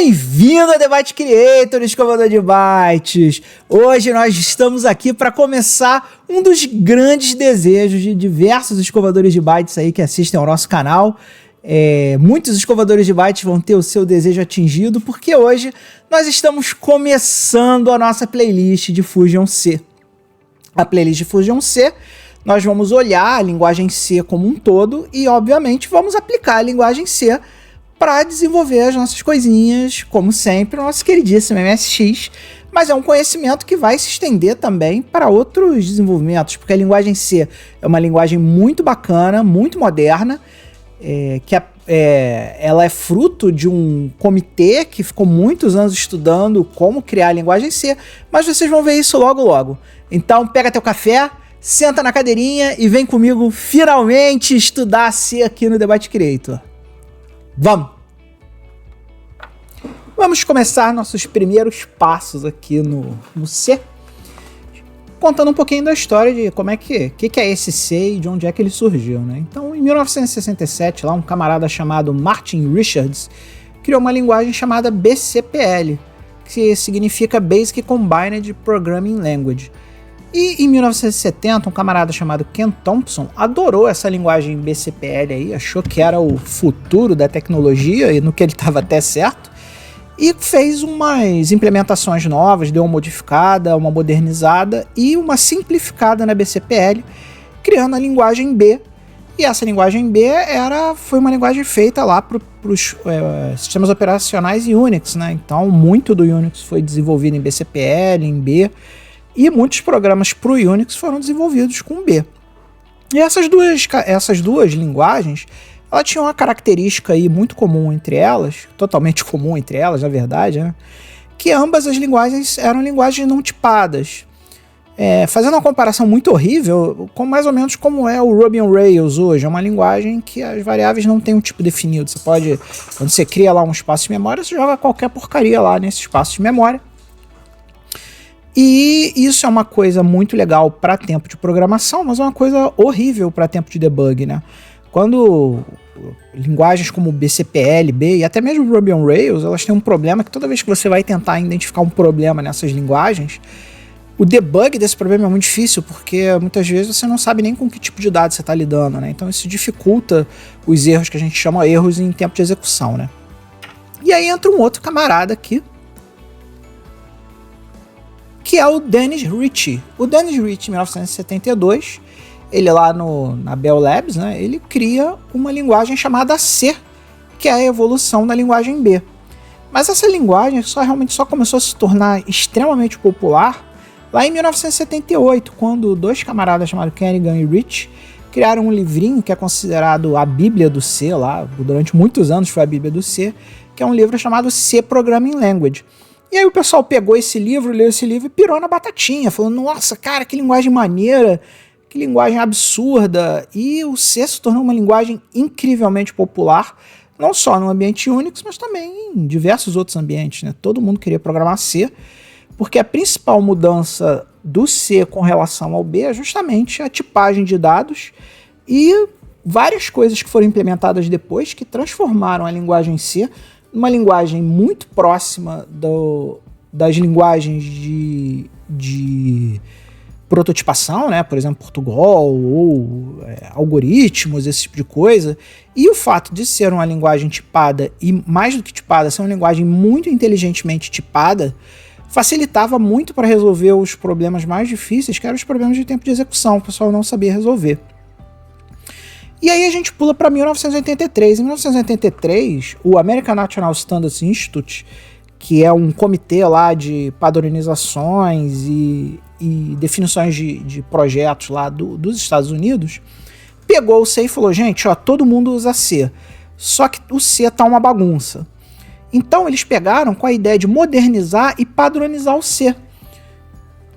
Bem-vindo ao Debate Creator, escovador de bytes! Hoje nós estamos aqui para começar um dos grandes desejos de diversos escovadores de bytes aí que assistem ao nosso canal. Muitos escovadores de bytes vão ter o seu desejo atingido, porque hoje nós estamos começando a nossa playlist de Fusion C. A playlist de Fusion C, nós vamos olhar a linguagem C como um todo e, obviamente, vamos aplicar a linguagem C para desenvolver as nossas coisinhas, como sempre, o nosso queridíssimo MSX, mas é um conhecimento que vai se estender também para outros desenvolvimentos, porque a linguagem C é uma linguagem muito bacana, muito moderna, ela é fruto de um comitê que ficou muitos anos estudando como criar a linguagem C, mas vocês vão ver isso logo logo. Então pega teu café, senta na cadeirinha e vem comigo finalmente estudar C aqui no Debate Creator. Vamos começar nossos primeiros passos aqui no C, contando um pouquinho da história de como é que é esse C e de onde é que ele surgiu, né? Então, em 1967, lá um camarada chamado Martin Richards criou uma linguagem chamada BCPL, que significa Basic Combined Programming Language. E em 1970, um camarada chamado Ken Thompson adorou essa linguagem BCPL aí, achou que era o futuro da tecnologia e no que ele estava até certo, e fez umas implementações novas, deu uma modificada, uma modernizada e uma simplificada na BCPL, criando a linguagem B. E essa linguagem B foi uma linguagem feita lá para os sistemas operacionais Unix, né? Então, muito do Unix foi desenvolvido em BCPL, em B, e muitos programas para o Unix foram desenvolvidos com B. E essas duas linguagens, ela tinha uma característica aí muito comum entre elas, totalmente comum entre elas, na verdade, né? Que ambas as linguagens eram linguagens não tipadas. Fazendo uma comparação muito horrível, mais ou menos como é o Ruby on Rails hoje, é uma linguagem que as variáveis não têm um tipo definido. Você pode, quando você cria lá um espaço de memória, você joga qualquer porcaria lá nesse espaço de memória. E isso é uma coisa muito legal para tempo de programação, mas é uma coisa horrível para tempo de debug, né? Quando linguagens como BCPL, B e até mesmo Ruby on Rails, elas têm um problema que toda vez que você vai tentar identificar um problema nessas linguagens, o debug desse problema é muito difícil, porque muitas vezes você não sabe nem com que tipo de dados você está lidando, né? Então isso dificulta os erros que a gente chama erros em tempo de execução, né? E aí entra um outro camarada aqui, que é o Dennis Ritchie. O Dennis Ritchie, em 1972, ele lá na Bell Labs, né, ele cria uma linguagem chamada C, que é a evolução da linguagem B. Mas essa linguagem realmente só começou a se tornar extremamente popular lá em 1978, quando dois camaradas chamados Kanigan e Rich criaram um livrinho que é considerado a Bíblia do C, lá, durante muitos anos foi a Bíblia do C, que é um livro chamado C Programming Language. E aí o pessoal pegou esse livro, leu esse livro e pirou na batatinha, falou, nossa, cara, que linguagem maneira, que linguagem absurda. E o C se tornou uma linguagem incrivelmente popular, não só no ambiente Unix, mas também em diversos outros ambientes, né? Todo mundo queria programar C, porque a principal mudança do C com relação ao B é justamente a tipagem de dados e várias coisas que foram implementadas depois que transformaram a linguagem C uma linguagem muito próxima das linguagens de prototipação, né? Por exemplo, Portugal ou algoritmos, esse tipo de coisa. E o fato de ser uma linguagem tipada, e mais do que tipada, ser uma linguagem muito inteligentemente tipada, facilitava muito para resolver os problemas mais difíceis, que eram os problemas de tempo de execução, o pessoal não sabia resolver. E aí a gente pula para 1983. Em 1983, o American National Standards Institute, que é um comitê lá de padronizações e definições de projetos lá dos Estados Unidos, pegou o C e falou, gente, todo mundo usa C, só que o C tá uma bagunça. Então eles pegaram com a ideia de modernizar e padronizar o C.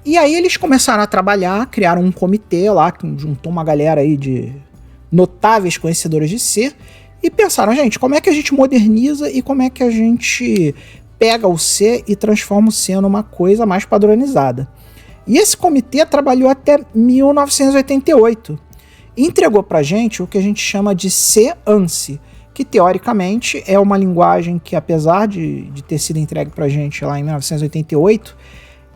E aí eles começaram a trabalhar, criaram um comitê lá, que juntou uma galera aí de notáveis conhecedores de C, e pensaram, gente, como é que a gente moderniza e como é que a gente pega o C e transforma o C numa coisa mais padronizada. E esse comitê trabalhou até 1988 e entregou pra gente o que a gente chama de C-ANSI, que teoricamente é uma linguagem que, apesar de ter sido entregue para a gente lá em 1988,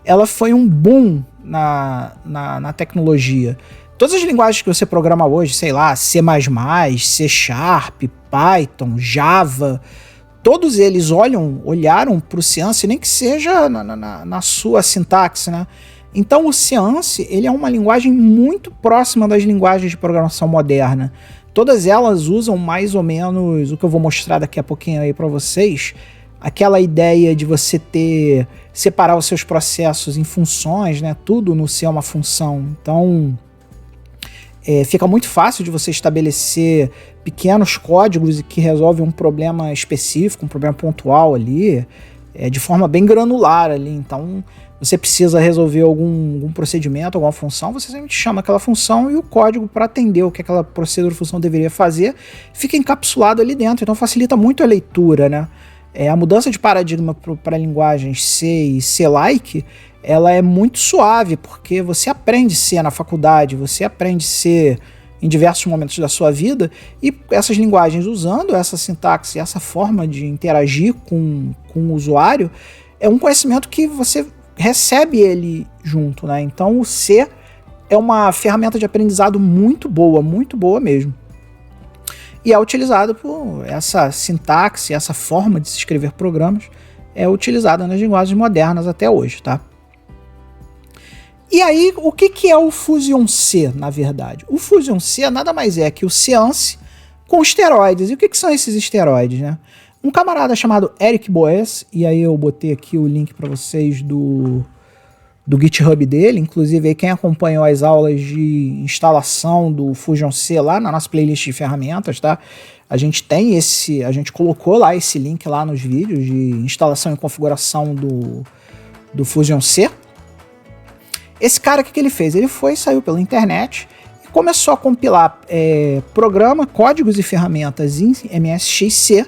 ela foi um boom na tecnologia. Todas as linguagens que você programa hoje, sei lá, C++, C Sharp, Python, Java, todos eles olharam para o Seance, nem que seja na sua sintaxe, né? Então o Seance, ele é uma linguagem muito próxima das linguagens de programação moderna. Todas elas usam mais ou menos o que eu vou mostrar daqui a pouquinho aí para vocês, aquela ideia de você separar os seus processos em funções, né? Tudo no C é uma função. Então fica muito fácil de você estabelecer pequenos códigos que resolvem um problema específico, um problema pontual ali, de forma bem granular ali. Então, você precisa resolver algum procedimento, alguma função, você sempre chama aquela função e o código para atender o que aquela procedura ou função deveria fazer fica encapsulado ali dentro. Então, facilita muito a leitura, né? A mudança de paradigma para linguagens C e C-like, ela é muito suave, porque você aprende C na faculdade, você aprende C em diversos momentos da sua vida, e essas linguagens, usando essa sintaxe, essa forma de interagir com o usuário, é um conhecimento que você recebe ele junto, né? Então o C é uma ferramenta de aprendizado muito boa mesmo. E é utilizado por essa sintaxe, essa forma de se escrever programas, é utilizada nas linguagens modernas até hoje, tá? E aí, o que é o Fusion C, na verdade? O Fusion C nada mais é que o Seance com esteroides. E o que são esses esteroides, né? Um camarada chamado Eric Boes, e aí eu botei aqui o link para vocês do GitHub dele, inclusive aí quem acompanhou as aulas de instalação do Fusion C lá na nossa playlist de ferramentas, tá? A gente colocou lá esse link lá nos vídeos de instalação e configuração do Fusion C. Esse cara, o que ele fez? Ele saiu pela internet e começou a compilar códigos e ferramentas em MSXC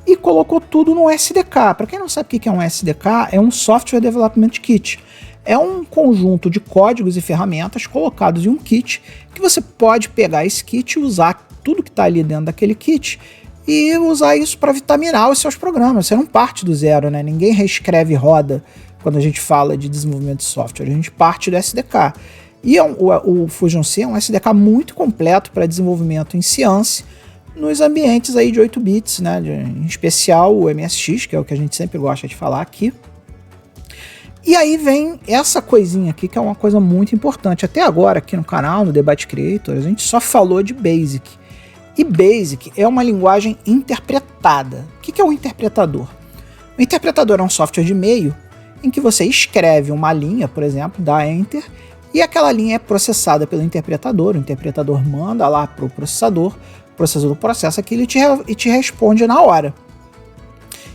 e colocou tudo no SDK. Para quem não sabe o que é um SDK, é um Software Development Kit. É um conjunto de códigos e ferramentas colocados em um kit que você pode pegar esse kit e usar tudo que está ali dentro daquele kit e usar isso para vitaminar os seus programas. Você não parte do zero, né? Ninguém reescreve roda quando a gente fala de desenvolvimento de software. A gente parte do SDK. E o Fusion C é um SDK muito completo para desenvolvimento em Seance nos ambientes aí de 8 bits, né? Em especial o MSX, que é o que a gente sempre gosta de falar aqui. E aí vem essa coisinha aqui, que é uma coisa muito importante. Até agora, aqui no canal, no Debate Creator, a gente só falou de BASIC. E BASIC é uma linguagem interpretada. O que é um interpretador? O interpretador é um software de e-mail em que você escreve uma linha, por exemplo, dá Enter, e aquela linha é processada pelo interpretador. O interpretador manda lá para o processador processa aquilo e te responde na hora.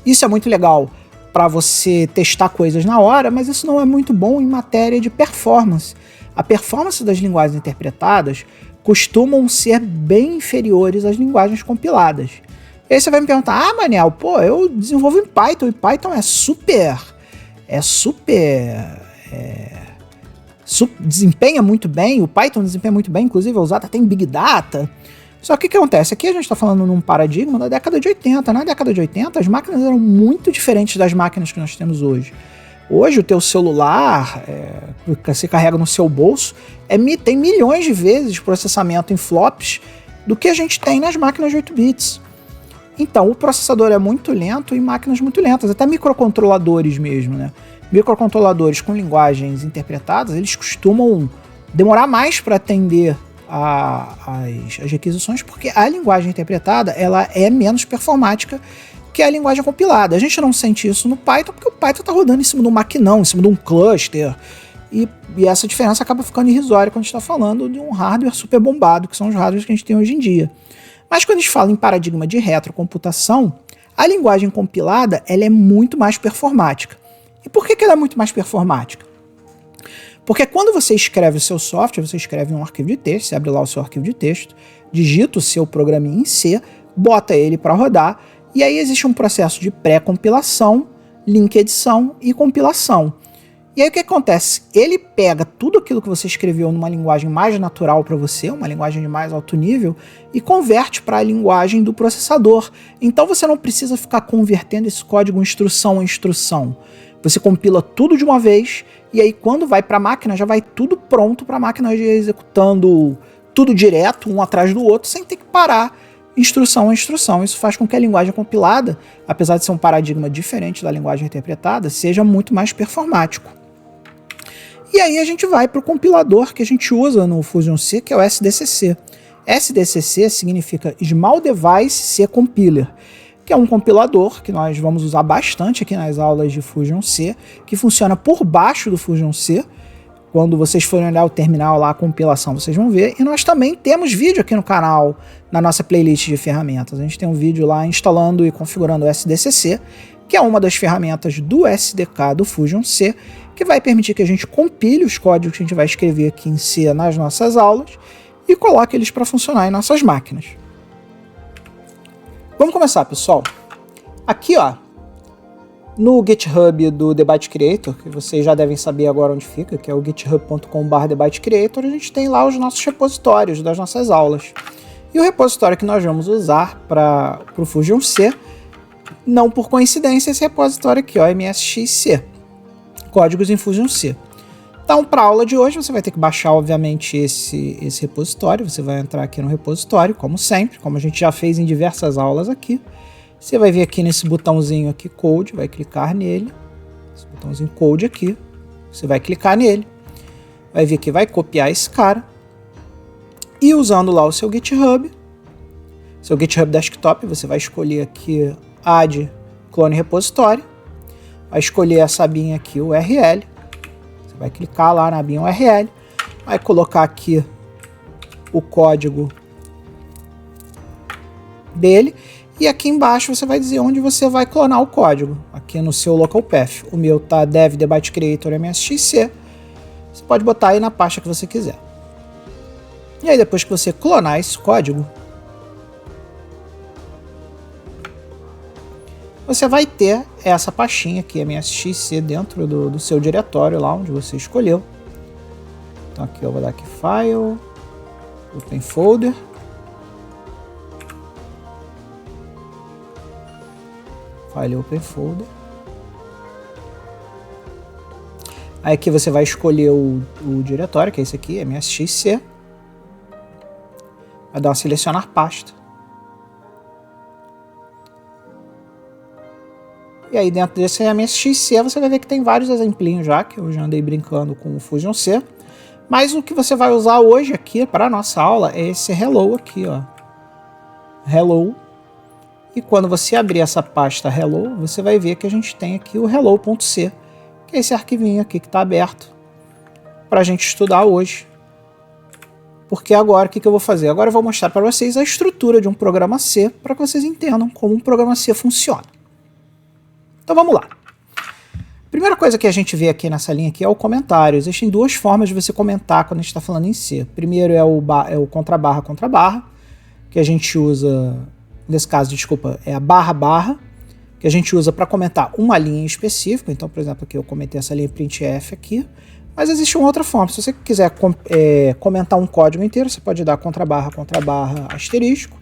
Isso é muito legal para você testar coisas na hora, mas isso não é muito bom em matéria de performance. A performance das linguagens interpretadas costumam ser bem inferiores às linguagens compiladas. E aí você vai me perguntar, Manel, eu desenvolvo em Python, e Python desempenha muito bem, o Python desempenha muito bem, inclusive é usado até em Big Data. Só que o que acontece? Aqui a gente está falando num paradigma da década de 80. Na década de 80, as máquinas eram muito diferentes das máquinas que nós temos hoje. Hoje, o teu celular, que você carrega no seu bolso, tem milhões de vezes de processamento em flops do que a gente tem nas máquinas de 8 bits. Então, o processador é muito lento em máquinas muito lentas, até microcontroladores mesmo, né? Microcontroladores com linguagens interpretadas, eles costumam demorar mais para atender as requisições, porque a linguagem interpretada ela é menos performática que a linguagem compilada. A gente não sente isso no Python, porque o Python está rodando em cima de um maquinão, em cima de um cluster, e essa diferença acaba ficando irrisória quando a gente está falando de um hardware super bombado, que são os hardwares que a gente tem hoje em dia. Mas quando a gente fala em paradigma de retrocomputação, a linguagem compilada ela é muito mais performática. E por que ela é muito mais performática? Porque quando você escreve o seu software, você escreve um arquivo de texto, você abre lá o seu arquivo de texto, digita o seu programinha em C, bota ele para rodar, e aí existe um processo de pré-compilação, link edição e compilação. E aí o que acontece? Ele pega tudo aquilo que você escreveu numa linguagem mais natural para você, uma linguagem de mais alto nível, e converte para a linguagem do processador. Então você não precisa ficar convertendo esse código instrução a instrução. Você compila tudo de uma vez, e aí quando vai para a máquina, já vai tudo pronto para a máquina executando tudo direto, um atrás do outro, sem ter que parar instrução a instrução. Isso faz com que a linguagem compilada, apesar de ser um paradigma diferente da linguagem interpretada, seja muito mais performático. E aí a gente vai para o compilador que a gente usa no Fusion C, que é o SDCC. SDCC significa Small Device C Compiler, que é um compilador que nós vamos usar bastante aqui nas aulas de Fusion C, que funciona por baixo do Fusion C. Quando vocês forem olhar o terminal lá, a compilação, vocês vão ver. E nós também temos vídeo aqui no canal, na nossa playlist de ferramentas. A gente tem um vídeo lá instalando e configurando o SDCC, que é uma das ferramentas do SDK do Fusion C, que vai permitir que a gente compile os códigos que a gente vai escrever aqui em C nas nossas aulas e coloque eles para funcionar em nossas máquinas. Vamos começar, pessoal. Aqui, ó, no GitHub do Debyte Creator, que vocês já devem saber agora onde fica, que é o github.com/debytecreator, a gente tem lá os nossos repositórios das nossas aulas. E o repositório que nós vamos usar para o Fusion C, não por coincidência, esse repositório aqui, ó, MSXC, códigos em Fusion C. Então, para a aula de hoje, você vai ter que baixar, obviamente, esse repositório. Você vai entrar aqui no repositório, como sempre, como a gente já fez em diversas aulas aqui. Você vai vir aqui nesse botãozinho aqui, Code, vai clicar nele. Esse botãozinho Code aqui, você vai clicar nele. Vai vir aqui, vai copiar esse cara. E usando lá o seu GitHub Desktop, você vai escolher aqui Add Clone Repositório. Vai escolher essa abinha aqui, URL. Você vai clicar lá na abinha URL. Vai colocar aqui o código dele. E aqui embaixo você vai dizer onde você vai clonar o código. Aqui no seu local path. O meu tá dev debyte creator MSXC. Você pode botar aí na pasta que você quiser. E aí depois que você clonar esse código, você vai ter essa pastinha aqui, MSXC, dentro do seu diretório lá onde você escolheu. Então aqui eu vou dar aqui File, Open Folder. File Open Folder. Aí aqui você vai escolher o diretório, que é esse aqui, MSXC. Vai dar um selecionar pasta. E aí dentro desse MSXC você vai ver que tem vários exemplinhos já, que eu já andei brincando com o Fusion C. Mas o que você vai usar hoje aqui para a nossa aula é esse Hello aqui, ó. Hello. E quando você abrir essa pasta Hello, você vai ver que a gente tem aqui o hello.c, que é esse arquivinho aqui que está aberto para a gente estudar hoje. Porque agora o que eu vou fazer? Agora eu vou mostrar para vocês a estrutura de um programa C para que vocês entendam como um programa C funciona. Então vamos lá. Primeira coisa que a gente vê aqui nessa linha aqui é o comentário. Existem duas formas de você comentar quando a gente está falando em C. Primeiro é o contrabarra, que a gente usa, nesse caso, desculpa, é a barra, que a gente usa para comentar uma linha em específico. Então, por exemplo, aqui eu comentei essa linha printf aqui. Mas existe uma outra forma. Se você quiser comentar um código inteiro, você pode dar contrabarra, asterisco.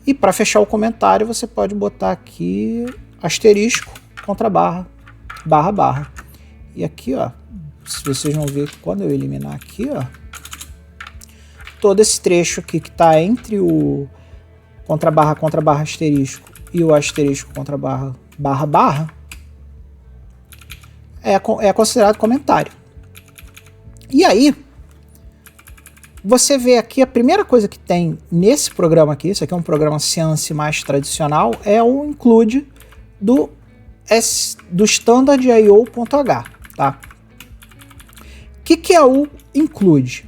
E para fechar o comentário, você pode botar aqui asterisco, contrabarra, barra. E aqui, ó, se vocês vão ver que quando eu eliminar aqui, ó, todo esse trecho aqui que está entre o contrabarra, asterisco e o asterisco, contrabarra, barra, é considerado comentário. E aí, você vê aqui a primeira coisa que tem nesse programa aqui, isso aqui é um programa Seance mais tradicional, é o include do standard.io.h, tá? O que é o include?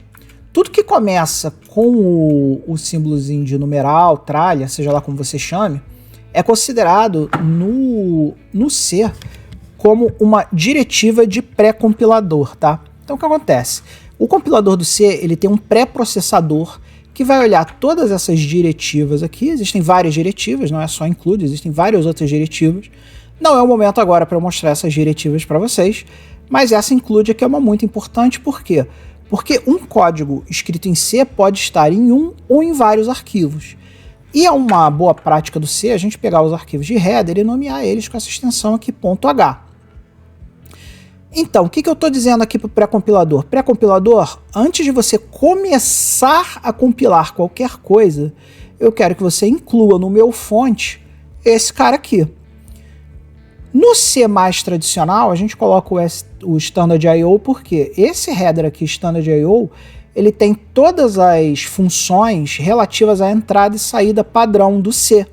Tudo que começa com o símbolozinho de numeral, tralha, seja lá como você chame, é considerado no C como uma diretiva de pré-compilador, tá? Então o que acontece? O compilador do C, ele tem um pré-processador que vai olhar todas essas diretivas aqui. Existem várias diretivas, não é só include, existem várias outras diretivas. Não é o momento agora para eu mostrar essas diretivas para vocês, mas essa include aqui é uma muito importante, por quê? Porque um código escrito em C pode estar em um ou em vários arquivos. E é uma boa prática do C a gente pegar os arquivos de header e nomear eles com essa extensão aqui, .h. Então, o que eu estou dizendo aqui para o pré-compilador? Pré-compilador, antes de você começar a compilar qualquer coisa, eu quero que você inclua no meu fonte esse cara aqui. No C mais tradicional, a gente coloca o Standard I/O porque esse header aqui, Standard I/O, ele tem todas as funções relativas à entrada e saída padrão do C.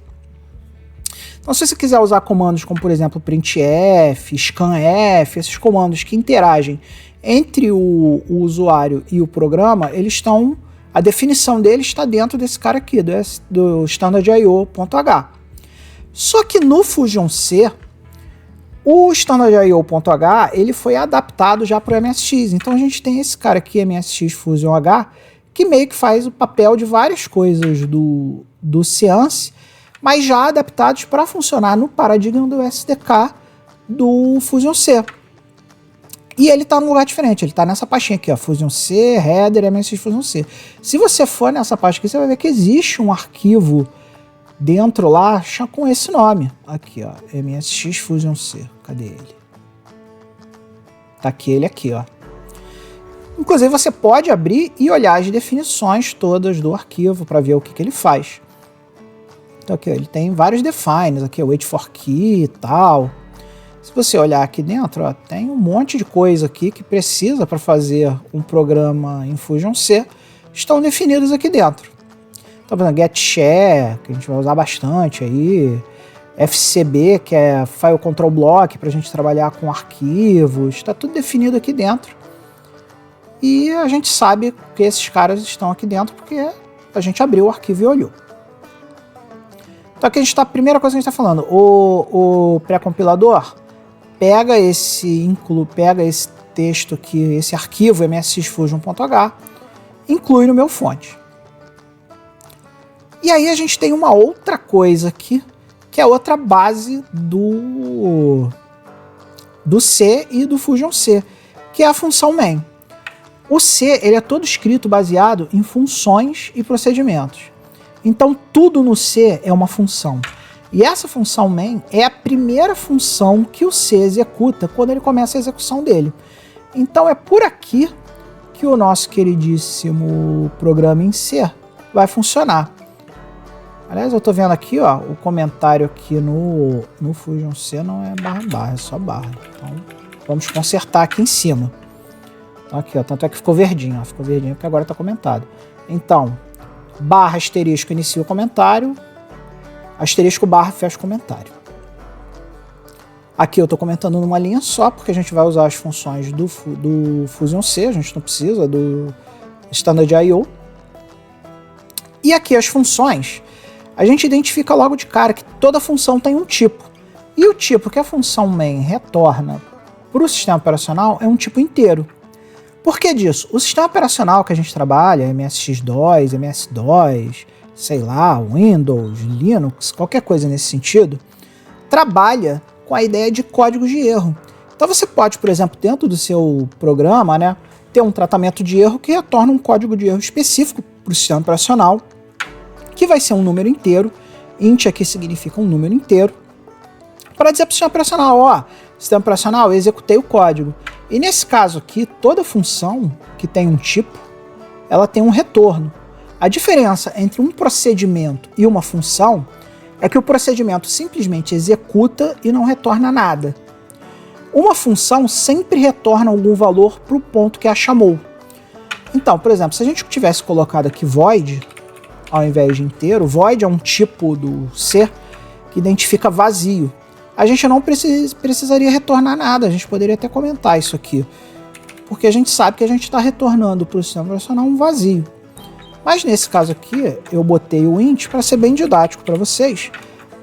Então, se você quiser usar comandos como, por exemplo, printf, scanf, esses comandos que interagem entre o usuário e o programa, eles estão, a definição deles está dentro desse cara aqui, do Standard I/O.h. Só que no Fusion C, o Standard I/O.h ele foi adaptado já para o MSX. Então a gente tem esse cara aqui, MSX Fusion H, que meio que faz o papel de várias coisas do Seance, mas já adaptados para funcionar no paradigma do SDK do Fusion C. E ele está num lugar diferente, ele está nessa pastinha aqui, ó, Fusion C, Header, MSX Fusion C. Se você for nessa pasta aqui, você vai ver que existe um arquivo dentro lá com esse nome. Aqui, ó, MSX Fusion C. Cadê ele? Tá aqui ele aqui, ó. Inclusive você pode abrir e olhar as definições todas do arquivo para ver o que ele faz. Então aqui, ó, ele tem vários defines, aqui, wait for key e tal. Se você olhar aqui dentro, ó, tem um monte de coisa aqui que precisa para fazer um programa em Fusion C, estão definidos aqui dentro. Então, por exemplo, getShare, que a gente vai usar bastante aí, FCB, que é File Control Block, para a gente trabalhar com arquivos, está tudo definido aqui dentro. E a gente sabe que esses caras estão aqui dentro porque a gente abriu o arquivo e olhou. Então aqui a primeira coisa que a gente está falando, o pré-compilador pega esse texto aqui, esse arquivo msxfusion.h, inclui no meu fonte. E aí a gente tem uma outra coisa aqui, que é outra base do C e do Fusion C, que é a função main. O C ele é todo escrito baseado em funções e procedimentos. Então tudo no C é uma função. E essa função main é a primeira função que o C executa quando ele começa a execução dele. Então é por aqui que o nosso queridíssimo programa em C vai funcionar. Aliás, eu estou vendo aqui, ó, o comentário aqui no Fusion C não é barra, é só barra. Então vamos consertar aqui em cima. Então aqui, ó, tanto é que ficou verdinho, ó, ficou verdinho porque agora está comentado. Então, barra asterisco inicia o comentário, asterisco barra fecha o comentário. Aqui eu estou comentando numa linha só, porque a gente vai usar as funções do Fusion C, a gente não precisa do Standard I/O. E aqui as funções, a gente identifica logo de cara que toda função tem um tipo. E o tipo que a função main retorna para o sistema operacional é um tipo inteiro. Por que disso? O sistema operacional que a gente trabalha, MSX2, MS2, sei lá, Windows, Linux, qualquer coisa nesse sentido, trabalha com a ideia de códigos de erro. Então você pode, por exemplo, dentro do seu programa, né, ter um tratamento de erro que retorna um código de erro específico para o sistema operacional, que vai ser um número inteiro. Int aqui significa um número inteiro, para dizer para o sistema operacional, ó, sistema operacional, eu executei o código. E nesse caso aqui, toda função que tem um tipo, ela tem um retorno. A diferença entre um procedimento e uma função é que o procedimento simplesmente executa e não retorna nada. Uma função sempre retorna algum valor para o ponto que a chamou. Então, por exemplo, se a gente tivesse colocado aqui void, ao invés de inteiro, void é um tipo do C que identifica vazio. A gente não precisaria retornar nada, a gente poderia até comentar isso aqui, porque a gente sabe que a gente está retornando para o sistema operacional um vazio. Mas nesse caso aqui, eu botei o int para ser bem didático para vocês,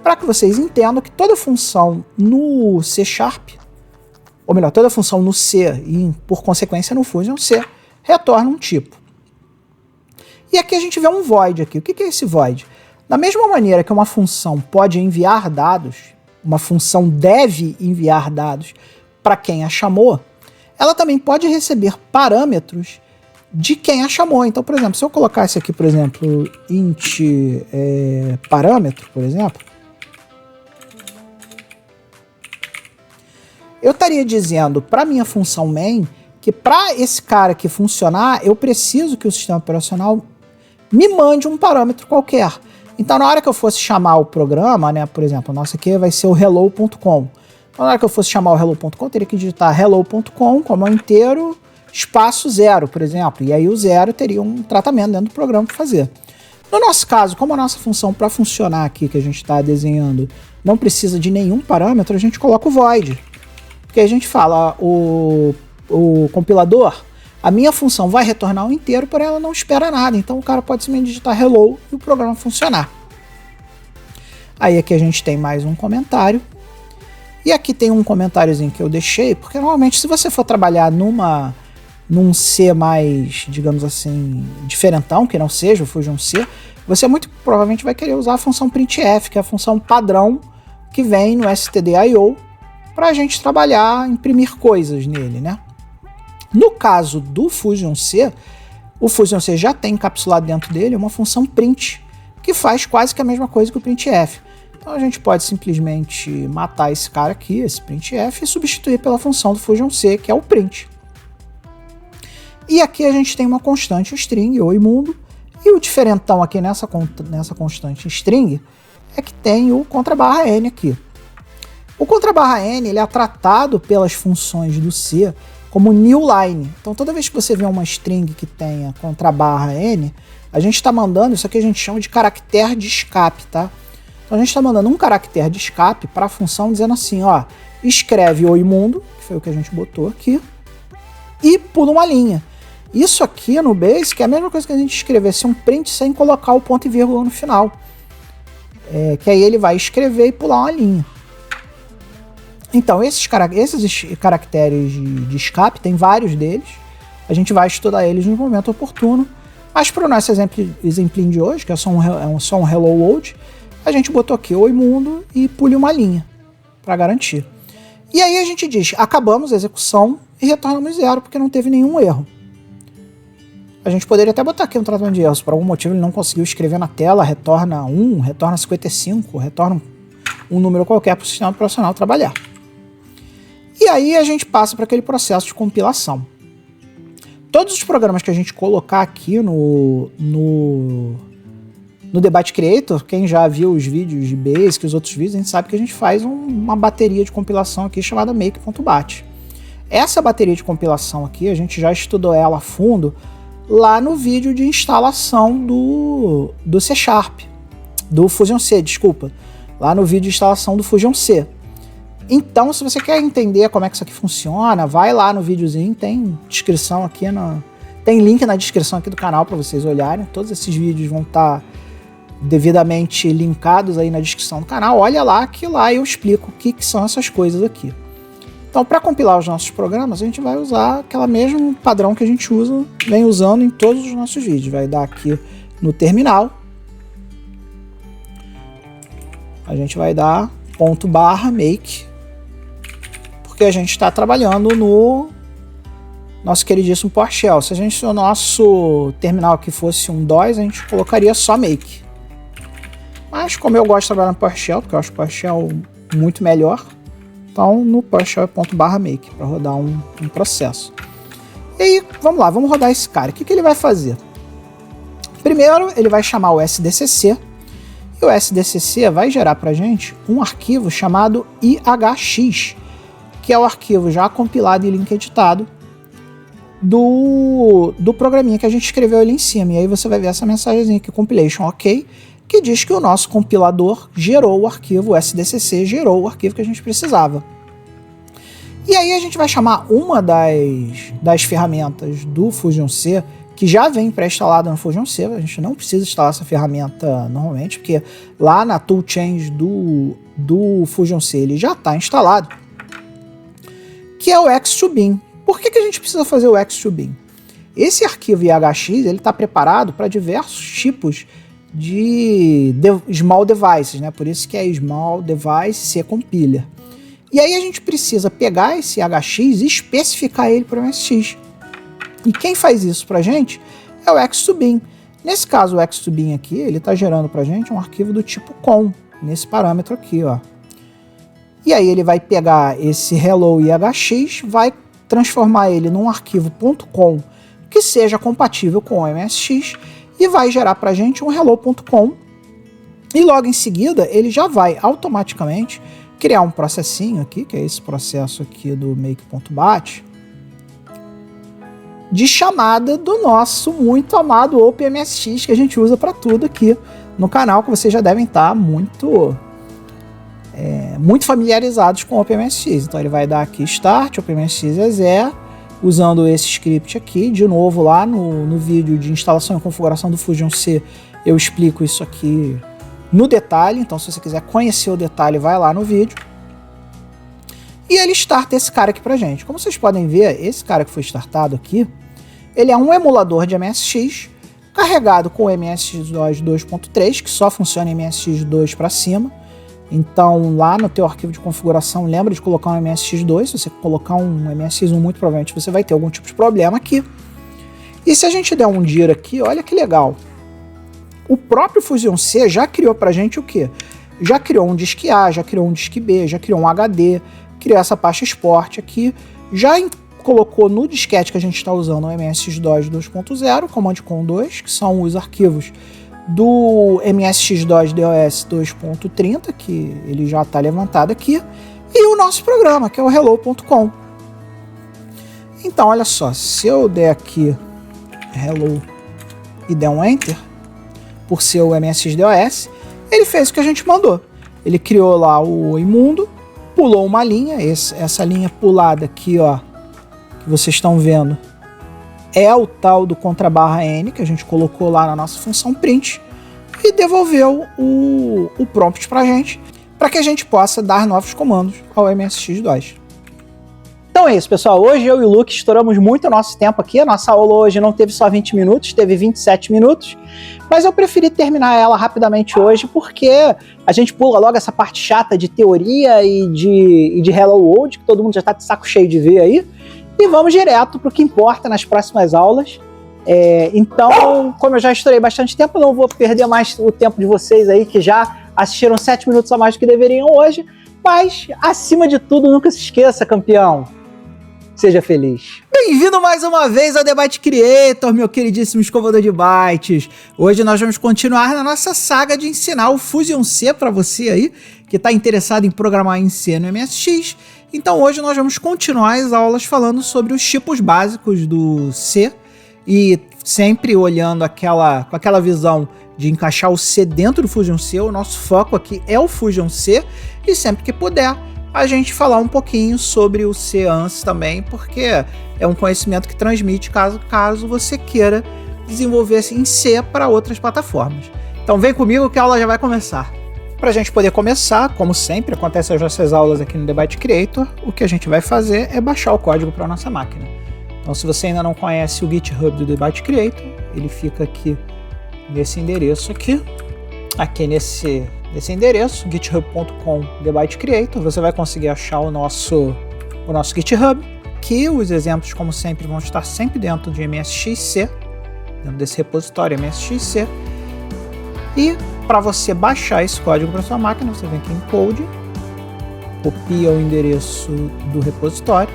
para que vocês entendam que toda função no C#, ou melhor, toda função no C e por consequência no Fusion C, retorna um tipo. E aqui a gente vê um void aqui. O que é esse void? Da mesma maneira que uma função pode enviar dados, uma função deve enviar dados para quem a chamou, ela também pode receber parâmetros de quem a chamou. Então, por exemplo, se eu colocasse aqui, por exemplo, int parâmetro, por exemplo, eu estaria dizendo para minha função main que para esse cara aqui funcionar, eu preciso que o sistema operacional me mande um parâmetro qualquer. Então, na hora que eu fosse chamar o programa, né, por exemplo, o nosso aqui vai ser o hello.com. Então, na hora que eu fosse chamar o hello.com, eu teria que digitar hello.com como inteiro, espaço 0, por exemplo. E aí o 0 teria um tratamento dentro do programa para fazer. No nosso caso, como a nossa função para funcionar aqui, que a gente está desenhando, não precisa de nenhum parâmetro, a gente coloca o void. Porque a gente fala, o compilador, a minha função vai retornar um inteiro, porém ela não espera nada. Então o cara pode simplesmente digitar hello e o programa funcionar. Aí aqui a gente tem mais um comentário. E aqui tem um comentáriozinho que eu deixei, porque normalmente se você for trabalhar num C mais, digamos assim, diferentão, que não seja o Fusion C, você muito provavelmente vai querer usar a função printf, que é a função padrão que vem no stdio para a gente trabalhar, imprimir coisas nele, né? No caso do Fusion C, o Fusion C já tem encapsulado dentro dele uma função print, que faz quase que a mesma coisa que o printf. Então a gente pode simplesmente matar esse cara aqui, esse printf, e substituir pela função do Fusion C, que é o print. E aqui a gente tem uma constante string, ou imundo, e o diferentão aqui nessa constante string é que tem o _n aqui. O _n ele é tratado pelas funções do C como new line. Então toda vez que você vê uma string que tenha _n, a gente está mandando, isso aqui a gente chama de caractere de escape, tá? Então a gente está mandando um caractere de escape para a função dizendo assim, ó, escreve o imundo, que foi o que a gente botou aqui, e pula uma linha. Isso aqui no Basic é a mesma coisa que a gente escrevesse um print sem colocar o ponto e vírgula no final. Que aí ele vai escrever e pular uma linha. Então esses caracteres de escape, tem vários deles, a gente vai estudar eles no momento oportuno, mas para o nosso exemplinho de hoje, que é só um hello world, a gente botou aqui o imundo e pule uma linha, para garantir. E aí a gente diz, acabamos a execução e retornamos 0, porque não teve nenhum erro. A gente poderia até botar aqui um tratamento de erros, por algum motivo ele não conseguiu escrever na tela, retorna 1, retorna 55, retorna um número qualquer para o sistema operacional trabalhar. E aí a gente passa para aquele processo de compilação. Todos os programas que a gente colocar aqui no Debate Creator, quem já viu os vídeos de Basic, os outros vídeos, a gente sabe que a gente faz uma bateria de compilação aqui chamada make.bat. Essa bateria de compilação aqui, a gente já estudou ela a fundo lá no vídeo de instalação do C Sharp, do Fusion C, desculpa. Lá no vídeo de instalação do Fusion C. Então, se você quer entender como é que isso aqui funciona, vai lá no videozinho, tem descrição aqui, tem link na descrição aqui do canal para vocês olharem. Todos esses vídeos vão estar devidamente linkados aí na descrição do canal. Olha lá, que lá eu explico o que são essas coisas aqui. Então, para compilar os nossos programas, a gente vai usar aquela mesmo padrão que a gente vem usando em todos os nossos vídeos. Vai dar aqui no terminal. A gente vai dar /make, porque a gente está trabalhando no nosso queridíssimo PowerShell. Se o nosso terminal aqui fosse um DOS, a gente colocaria só make. Mas como eu gosto de trabalhar no PowerShell, porque eu acho o PowerShell muito melhor, então no PowerShell é /make, para rodar um processo. E aí, vamos lá, vamos rodar esse cara. O que ele vai fazer? Primeiro, ele vai chamar o SDCC, e o SDCC vai gerar para a gente um arquivo chamado IHX, que é o arquivo já compilado e link editado do programinha que a gente escreveu ali em cima. E aí você vai ver essa mensagenzinha aqui, compilation ok, que diz que o nosso compilador gerou o arquivo, o SDCC gerou o arquivo que a gente precisava. E aí a gente vai chamar uma das ferramentas do Fusion C, que já vem pré-instalada no Fusion C. A gente não precisa instalar essa ferramenta normalmente, porque lá na toolchain do Fusion C ele já está instalado, que é o X2Bin. Por que a gente precisa fazer o X2Bin? Esse arquivo IHX está preparado para diversos tipos de small devices, né? Por isso que é Small Device C Compiler. E aí a gente precisa pegar esse HX e especificar ele para o MSX. E quem faz isso para a gente é o X2Bin. Nesse caso, o X2Bin aqui, ele está gerando para a gente um arquivo do tipo COM, nesse parâmetro aqui, ó. E aí ele vai pegar esse hello IHX, vai transformar ele num arquivo .com que seja compatível com o MSX e vai gerar para a gente um hello.com. E logo em seguida, ele já vai automaticamente criar um processinho aqui, que é esse processo aqui do make.bat, de chamada do nosso muito amado OpenMSX, que a gente usa para tudo aqui no canal, que vocês já devem estar muito familiarizados com o OpenMSX. Então ele vai dar aqui start, OpenMSX exe, usando esse script aqui. De novo, lá no vídeo de instalação e configuração do Fusion C, eu explico isso aqui no detalhe. Então se você quiser conhecer o detalhe, vai lá no vídeo. E ele starta esse cara aqui pra gente. Como vocês podem ver, esse cara que foi startado aqui, ele é um emulador de MSX carregado com o MSX2 2.3, que só funciona em MSX2 para cima. Então lá no teu arquivo de configuração, lembra de colocar um MSX2. Se você colocar um MSX1, muito provavelmente você vai ter algum tipo de problema aqui. E se a gente der um dir aqui, olha que legal. O próprio Fusion C já criou pra gente o quê? Já criou um disque A, já criou um disque B, já criou um HD, criou essa pasta export aqui, já colocou no disquete que a gente está usando o MSX2 2.0, Command Com 2, que são os arquivos do MSX2 DOS 2.30, que ele já está levantado aqui, e o nosso programa, que é o hello.com. Então, olha só, se eu der aqui hello e der um enter, por ser o MSX DOS, ele fez o que a gente mandou. Ele criou lá o imundo, pulou uma linha, essa linha pulada aqui, ó, que vocês estão vendo, é o tal do contrabarra N, que a gente colocou lá na nossa função print, e devolveu o prompt pra gente, para que a gente possa dar novos comandos ao MSX2. Então é isso, pessoal. Hoje eu e o Luke estouramos muito o nosso tempo aqui. A nossa aula hoje não teve só 20 minutos, teve 27 minutos. Mas eu preferi terminar ela rapidamente hoje, porque a gente pula logo essa parte chata de teoria e de Hello World, que todo mundo já está de saco cheio de ver aí. E vamos direto para o que importa nas próximas aulas. Então, como eu já estourei bastante tempo, não vou perder mais o tempo de vocês aí, que já assistiram 7 minutos a mais do que deveriam hoje. Mas, acima de tudo, nunca se esqueça, campeão. Seja feliz. Bem-vindo mais uma vez ao Debate Creator, meu queridíssimo escovador de bytes. Hoje nós vamos continuar na nossa saga de ensinar o Fusion C para você aí, que está interessado em programar em C no MSX. Então hoje nós vamos continuar as aulas falando sobre os tipos básicos do C e sempre olhando com aquela visão de encaixar o C dentro do Fusion C. O nosso foco aqui é o Fusion C e sempre que puder a gente falar um pouquinho sobre o C/ANSI também, porque é um conhecimento que transmite caso você queira desenvolver em C para outras plataformas. Então vem comigo que a aula já vai começar. Para a gente poder começar, como sempre acontece as nossas aulas aqui no Debate Creator, o que a gente vai fazer é baixar o código para a nossa máquina. Então se você ainda não conhece o GitHub do Debate Creator, ele fica aqui nesse endereço aqui nesse endereço, github.com/debatecreator, você vai conseguir achar o nosso GitHub, que os exemplos, como sempre, vão estar sempre dentro de MSXC, dentro desse repositório MSXC. E para você baixar esse código para sua máquina, você vem aqui em Code, copia o endereço do repositório,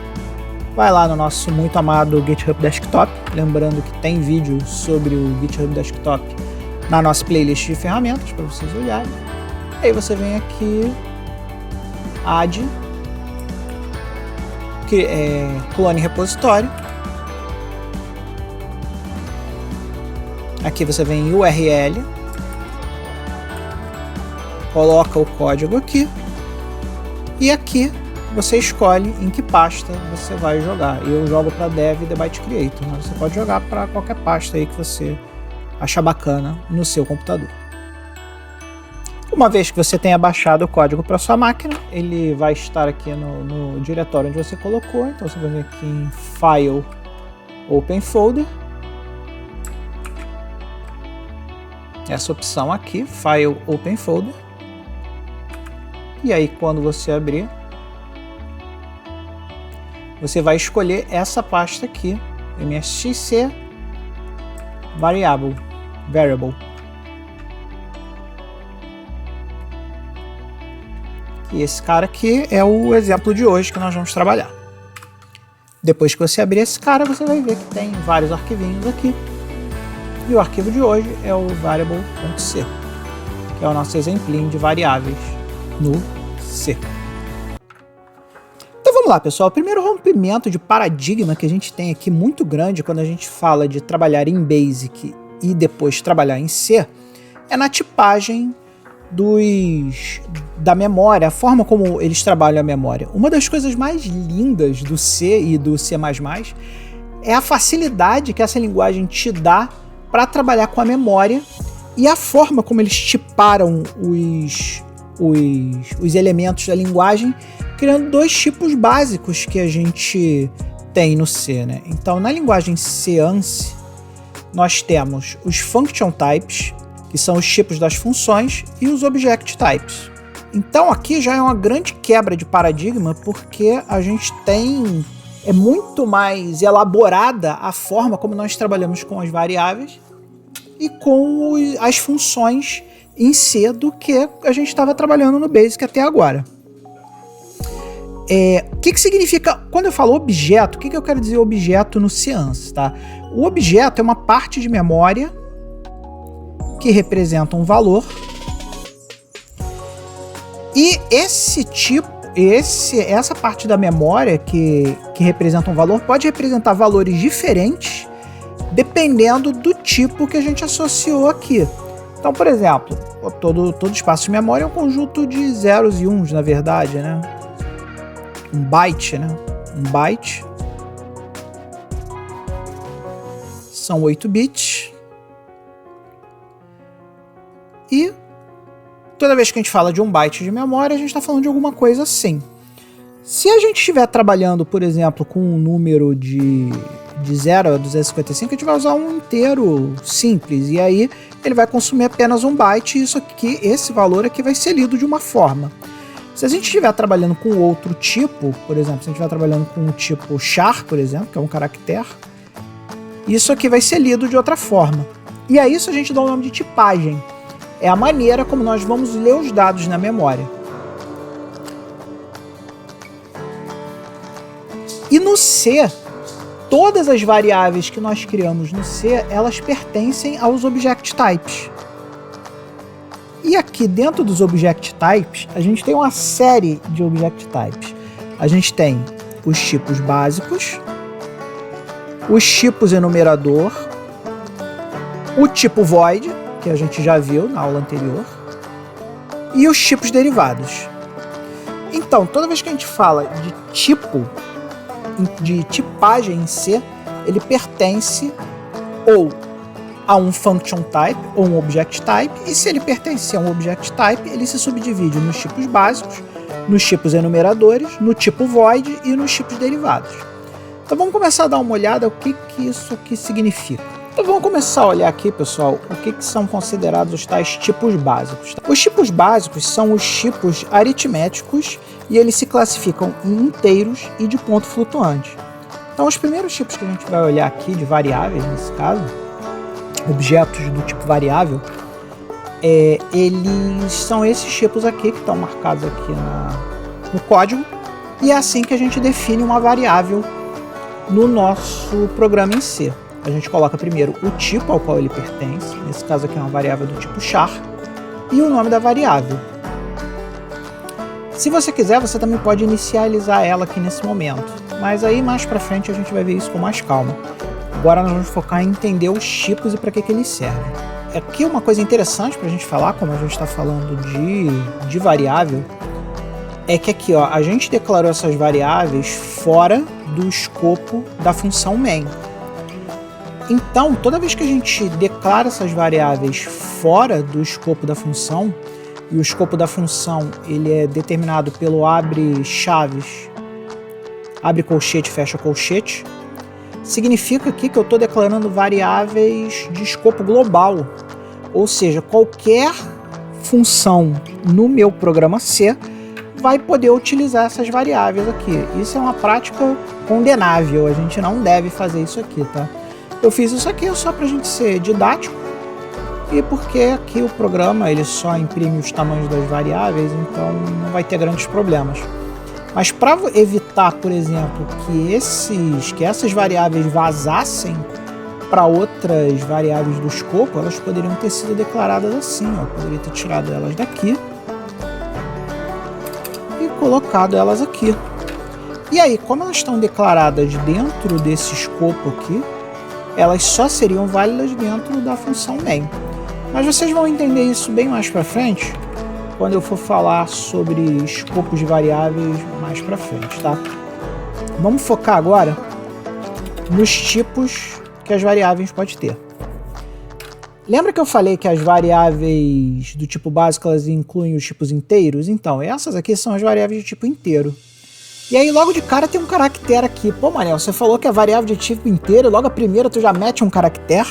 vai lá no nosso muito amado GitHub Desktop, lembrando que tem vídeo sobre o GitHub Desktop na nossa playlist de ferramentas para vocês olharem. Aí você vem aqui, add, clone repositório. Aqui você vem em URL, coloca o código aqui e aqui você escolhe em que pasta você vai jogar. Eu jogo para Dev e Debate Creator, mas você pode jogar para qualquer pasta aí que você achar bacana no seu computador. Uma vez que você tenha baixado o código para sua máquina, ele vai estar aqui no diretório onde você colocou. Então você vai vir aqui em File, Open Folder. Essa opção aqui, File, Open Folder. E aí quando você abrir, você vai escolher essa pasta aqui, msxc variable. E esse cara aqui é o exemplo de hoje que nós vamos trabalhar. Depois que você abrir esse cara, você vai ver que tem vários arquivinhos aqui. E o arquivo de hoje é o variable.c, que é o nosso exemplinho de variáveis no C. Então vamos lá, pessoal. O primeiro rompimento de paradigma que a gente tem aqui muito grande quando a gente fala de trabalhar em Basic e depois trabalhar em C é na tipagem da memória, a forma como eles trabalham a memória. Uma das coisas mais lindas do C e do C++ é a facilidade que essa linguagem te dá para trabalhar com a memória e a forma como eles tiparam os elementos da linguagem, criando dois tipos básicos que a gente tem no C, né? Então, na linguagem C-ANSI, nós temos os function types, que são os tipos das funções, e os object types. Então aqui já é uma grande quebra de paradigma, porque a gente tem muito mais elaborada a forma como nós trabalhamos com as variáveis e com as funções em C do que a gente estava trabalhando no Basic até agora. O que significa, quando eu falo objeto, o que eu quero dizer objeto no C-ANSI, tá? O objeto é uma parte de memória que representa um valor, e essa parte da memória que representa um valor pode representar valores diferentes dependendo do tipo que a gente associou aqui. Então, por exemplo, todo espaço de memória é um conjunto de zeros e uns, na verdade, né? Um byte, né? Um byte são 8 bits. E toda vez que a gente fala de um byte de memória, a gente está falando de alguma coisa assim. Se a gente estiver trabalhando, por exemplo, com um número de 0 a 255, a gente vai usar um inteiro simples. E aí ele vai consumir apenas um byte e esse valor aqui vai ser lido de uma forma. Se a gente estiver trabalhando com outro tipo, por exemplo, se a gente estiver trabalhando com o tipo char, por exemplo, que é um caractere, isso aqui vai ser lido de outra forma. E a isso a gente dá o nome de tipagem. É a maneira como nós vamos ler os dados na memória. E no C, todas as variáveis que nós criamos no C, elas pertencem aos object types. E aqui dentro dos object types, a gente tem uma série de object types. A gente tem os tipos básicos, os tipos enumerador, o tipo void, que a gente já viu na aula anterior, e os tipos derivados. Então, toda vez que a gente fala de tipo, de tipagem em C, ele pertence ou a um function type ou um object type, e se ele pertencer a um object type, ele se subdivide nos tipos básicos, nos tipos enumeradores, no tipo void e nos tipos derivados. Então vamos começar a dar uma olhada o que isso aqui significa. Então vamos começar a olhar aqui, pessoal, o que são considerados os tais tipos básicos. Os tipos básicos são os tipos aritméticos e eles se classificam em inteiros e de ponto flutuante. Então os primeiros tipos que a gente vai olhar aqui de variáveis, nesse caso, objetos do tipo variável, eles são esses tipos aqui que estão marcados aqui no código, e é assim que a gente define uma variável no nosso programa em C. A gente coloca primeiro o tipo ao qual ele pertence, nesse caso aqui é uma variável do tipo char, e o nome da variável. Se você quiser, você também pode inicializar ela aqui nesse momento, mas aí mais pra frente a gente vai ver isso com mais calma. Agora nós vamos focar em entender os tipos e para que eles servem. Aqui uma coisa interessante para a gente falar, como a gente está falando de variável, é que aqui ó, a gente declarou essas variáveis fora do escopo da função main. Então, toda vez que a gente declara essas variáveis fora do escopo da função, e o escopo da função ele é determinado pelo abre chaves, abre colchete, fecha colchete, significa aqui que eu estou declarando variáveis de escopo global, ou seja, qualquer função no meu programa C vai poder utilizar essas variáveis aqui. Isso é uma prática condenável, a gente não deve fazer isso aqui, tá? Eu fiz isso aqui só para a gente ser didático e porque aqui o programa ele só imprime os tamanhos das variáveis, então não vai ter grandes problemas. Mas para evitar, por exemplo, que essas variáveis vazassem para outras variáveis do escopo, elas poderiam ter sido declaradas assim, ó. Eu poderia ter tirado elas daqui e colocado elas aqui. E aí, como elas estão declaradas dentro desse escopo aqui, elas só seriam válidas dentro da função main. Mas vocês vão entender isso bem mais para frente, quando eu for falar sobre escopos de variáveis mais para frente, tá? Vamos focar agora nos tipos que as variáveis podem ter. Lembra que eu falei que as variáveis do tipo básico elas incluem os tipos inteiros? Então, essas aqui são as variáveis de tipo inteiro. E aí logo de cara tem um caractere aqui. Pô, Manel, você falou que é variável de tipo inteiro, logo a primeira tu já mete um caractere?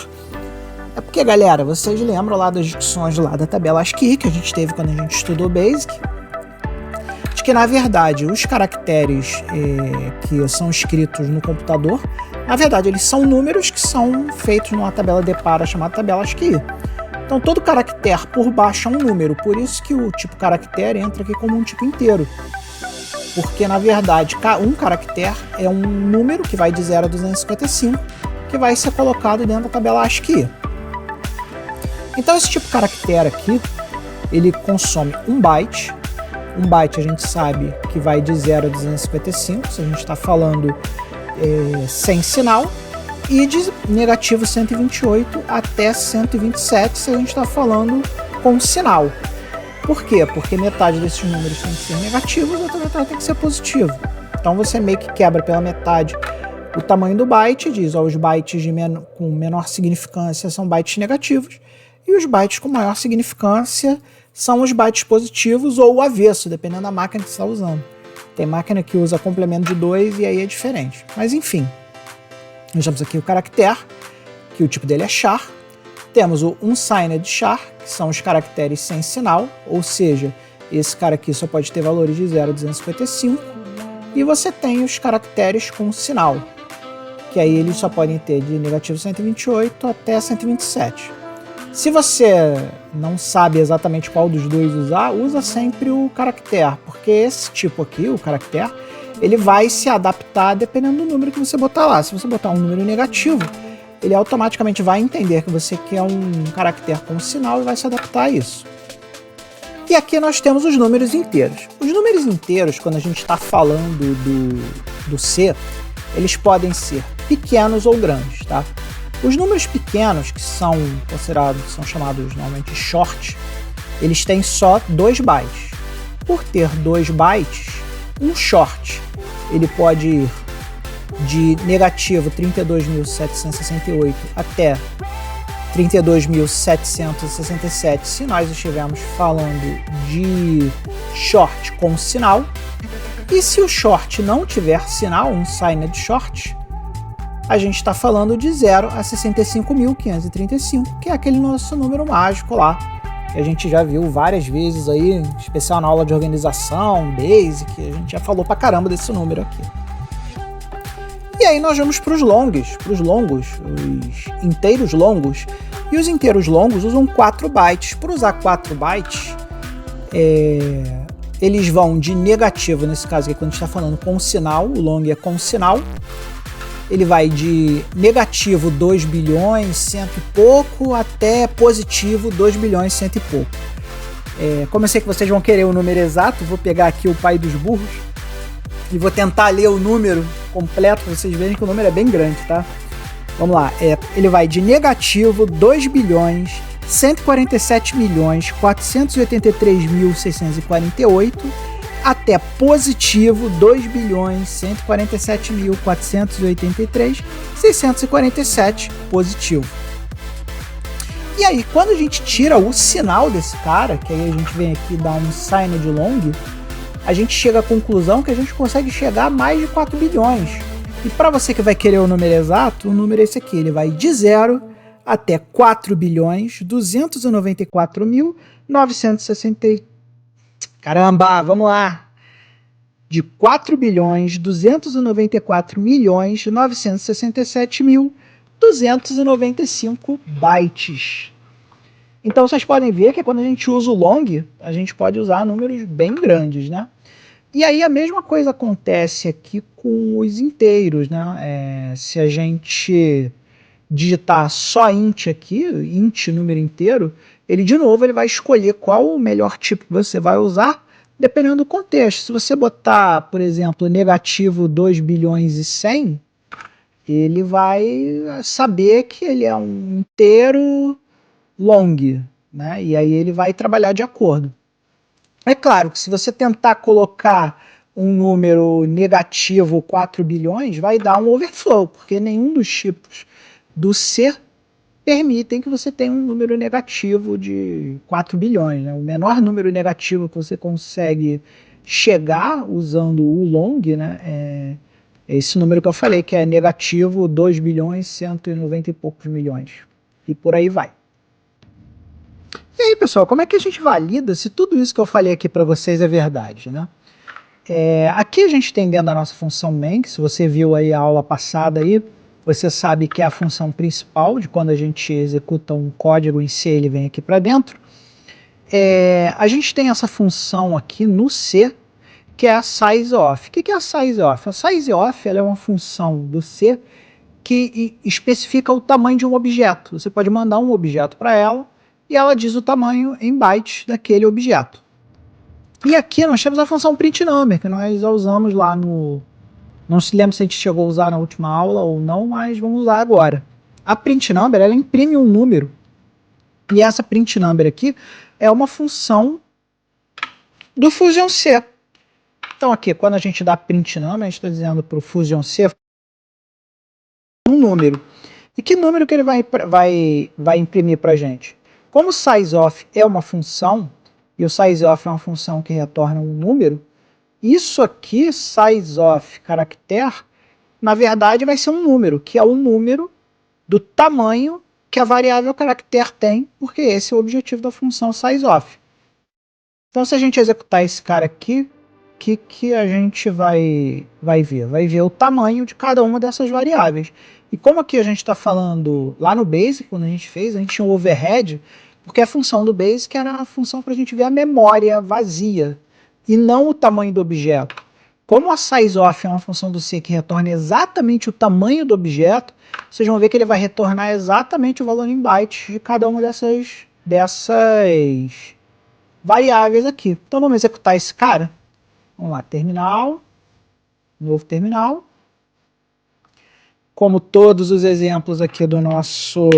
É porque, galera, vocês lembram lá das discussões lá da tabela ASCII que a gente teve quando a gente estudou Basic? De que, na verdade, os caracteres que são escritos no computador, na verdade, eles são números que são feitos numa tabela de para chamada tabela ASCII. Então, todo caractere por baixo é um número, por isso que o tipo caractere entra aqui como um tipo inteiro. Porque, na verdade, um caractere é um número que vai de 0 a 255, que vai ser colocado dentro da tabela ASCII. Então esse tipo de caractere aqui, ele consome 1 byte. 1 byte a gente sabe que vai de 0 a 255, se a gente está falando sem sinal, e de negativo 128 até 127, se a gente está falando com sinal. Por quê? Porque metade desses números tem que ser negativos e a outra metade tem que ser positivo. Então você meio que quebra pela metade o tamanho do byte e diz, ó, os bytes com menor significância são bytes negativos, e os bytes com maior significância são os bytes positivos ou o avesso, dependendo da máquina que você está usando. Tem máquina que usa complemento de 2 e aí é diferente. Mas enfim, nós temos aqui o caractere, que o tipo dele é char. Temos o unsigned char, que são os caracteres sem sinal, ou seja, esse cara aqui só pode ter valores de 0 a 255. E você tem os caracteres com sinal, que aí eles só podem ter de negativo 128 até 127. Se você não sabe exatamente qual dos dois usar, usa sempre o caractere, porque esse tipo aqui, o caractere, ele vai se adaptar dependendo do número que você botar lá. Se você botar um número negativo, ele automaticamente vai entender que você quer um caractere com sinal e vai se adaptar a isso. E aqui nós temos os números inteiros. Os números inteiros, quando a gente está falando do C, eles podem ser pequenos ou grandes, tá? Os números pequenos, que são chamados normalmente short, eles têm só 2 bytes. Por ter 2 bytes, um short ele pode ir de negativo 32.768 até 32.767, se nós estivermos falando de short com sinal. E se o short não tiver sinal, um signed short, a gente está falando de 0 a 65.535, que é aquele nosso número mágico lá, que a gente já viu várias vezes aí, em especial na aula de organização, Basic, a gente já falou pra caramba desse número aqui. E aí nós vamos para os longos, os inteiros longos, e os inteiros longos usam 4 bytes. Por usar 4 bytes, eles vão de negativo, nesse caso aqui, quando a gente está falando com sinal, o long é com sinal, ele vai de negativo 2 bilhões, cento e pouco, até positivo 2 bilhões, cento e pouco. Como eu sei que vocês vão querer o número exato, vou pegar aqui o pai dos burros e vou tentar ler o número completo para vocês verem que o número é bem grande, tá? Vamos lá, ele vai de negativo 2 bilhões, 147 milhões, 483.648 até positivo 2 bilhões 147.483.647 positivo. E aí, quando a gente tira o sinal desse cara, que aí a gente vem aqui dar um signed long, a gente chega à conclusão que a gente consegue chegar a mais de 4 bilhões. E para você que vai querer o número exato, o número é esse aqui, ele vai de 0 até 4 bilhões 294.960. Caramba, vamos lá. de 4.294.967.295 bytes. Então vocês podem ver que quando a gente usa o long, a gente pode usar números bem grandes, né? E aí a mesma coisa acontece aqui com os inteiros, né? Se a gente digitar só int aqui, int número inteiro, ele de novo ele vai escolher qual o melhor tipo que você vai usar, dependendo do contexto. Se você botar, por exemplo, negativo 2 bilhões e 100, ele vai saber que ele é um inteiro long, né? E aí ele vai trabalhar de acordo. É claro que se você tentar colocar um número negativo 4 bilhões, vai dar um overflow, porque nenhum dos tipos do C permitem que você tenha um número negativo de 4 bilhões. Né? O menor número negativo que você consegue chegar usando o long, né, é esse número que eu falei, que é negativo 2 bilhões 190 e poucos milhões. E por aí vai. E aí, pessoal, como é que a gente valida se tudo isso que eu falei aqui para vocês é verdade, né? Aqui a gente tem dentro da nossa função main, que se você viu aí a aula passada aí, você sabe que é a função principal de quando a gente executa um código em C, ele vem aqui para dentro. A gente tem essa função aqui no C, que é a sizeOf. O que é a sizeOf? A sizeOf ela é uma função do C que especifica o tamanho de um objeto. Você pode mandar um objeto para ela e ela diz o tamanho em bytes daquele objeto. E aqui nós temos a função printNumber, que nós já usamos lá no... Não se lembra se a gente chegou a usar na última aula ou não, mas vamos usar agora. A printNumber, ela imprime um número. E essa printNumber aqui é uma função do Fusion C. Então aqui, quando a gente dá printNumber, a gente está dizendo para o Fusion C um número. E que número que ele vai imprimir para a gente? Como o sizeOf é uma função, e o sizeOf é uma função que retorna um número, isso aqui, sizeOf caractere, na verdade vai ser um número, que é o número do tamanho que a variável caractere tem, porque esse é o objetivo da função sizeOf. Então se a gente executar esse cara aqui, o que a gente vai ver? Vai ver o tamanho de cada uma dessas variáveis. E como aqui a gente está falando, lá no Basic, quando a gente tinha um overhead, porque a função do Basic era a função para a gente ver a memória vazia, e não o tamanho do objeto. Como a sizeOf é uma função do C que retorna exatamente o tamanho do objeto, vocês vão ver que ele vai retornar exatamente o valor em bytes de cada uma dessas variáveis aqui. Então vamos executar esse cara. Vamos lá, terminal, novo terminal. Como todos os exemplos aqui do nosso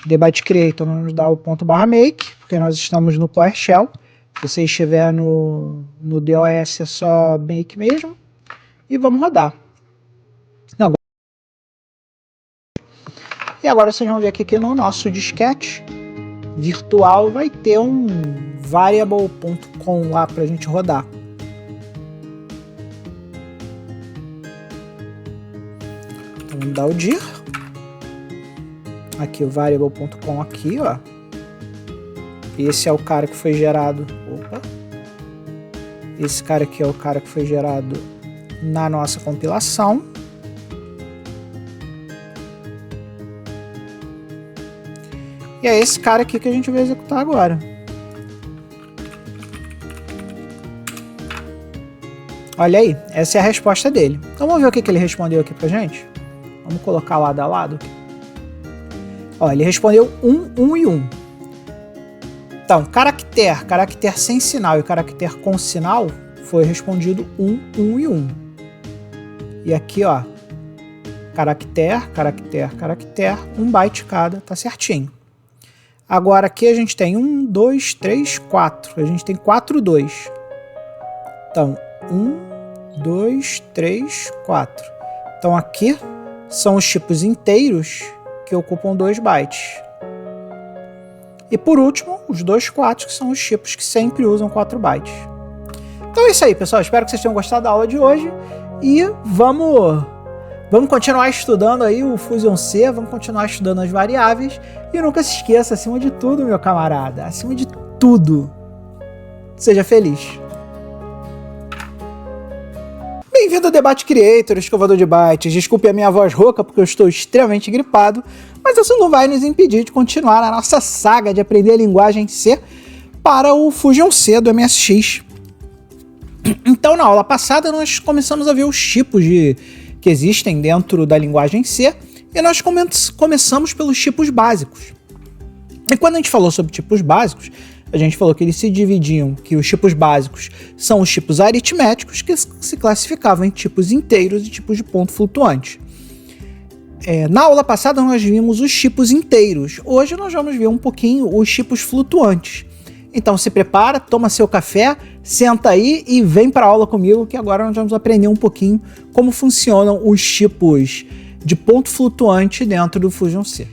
debate creator, vamos dar o ./make, porque nós estamos no PowerShell. Se você estiver no DOS é só make mesmo. E vamos rodar. E agora vocês vão ver que no nosso disquete virtual vai ter um variable.com lá para a gente rodar. Então, vamos dar o dir. Aqui o variable.com aqui, ó. Esse é o cara que foi gerado. Opa! Esse cara aqui é o cara que foi gerado na nossa compilação. E é esse cara aqui que a gente vai executar agora. Olha aí, essa é a resposta dele. Então vamos ver o que ele respondeu aqui pra gente? Vamos colocar lado a lado. Ó, ele respondeu 1, 1 e 1. Então, caractere sem sinal e caractere com sinal foi respondido 1, 1 e 1. E aqui, ó, caractere, 1 byte cada, tá certinho. Agora aqui a gente tem 1, 2, 3, 4. A gente tem 4, 2. Então, 1, 2, 3, 4. Então aqui são os tipos inteiros que ocupam 2 bytes. E por último, os 2 4, que são os tipos que sempre usam 4 bytes. Então é isso aí, pessoal. Espero que vocês tenham gostado da aula de hoje. E vamos continuar estudando aí o Fusion C, vamos continuar estudando as variáveis. E nunca se esqueça, acima de tudo, meu camarada, acima de tudo, seja feliz. Bem-vindo ao Debate Creator, escovador de bytes. Desculpe a minha voz rouca porque eu estou extremamente gripado, mas isso não vai nos impedir de continuar a nossa saga de aprender a linguagem C para o Fusion C do MSX. Então, na aula passada, nós começamos a ver os tipos que existem dentro da linguagem C e nós começamos pelos tipos básicos. E quando a gente falou sobre tipos básicos, a gente falou que eles se dividiam, que os tipos básicos são os tipos aritméticos, que se classificavam em tipos inteiros e tipos de ponto flutuante. Na aula passada nós vimos os tipos inteiros, hoje nós vamos ver um pouquinho os tipos flutuantes. Então se prepara, toma seu café, senta aí e vem para a aula comigo, que agora nós vamos aprender um pouquinho como funcionam os tipos de ponto flutuante dentro do Fusion C.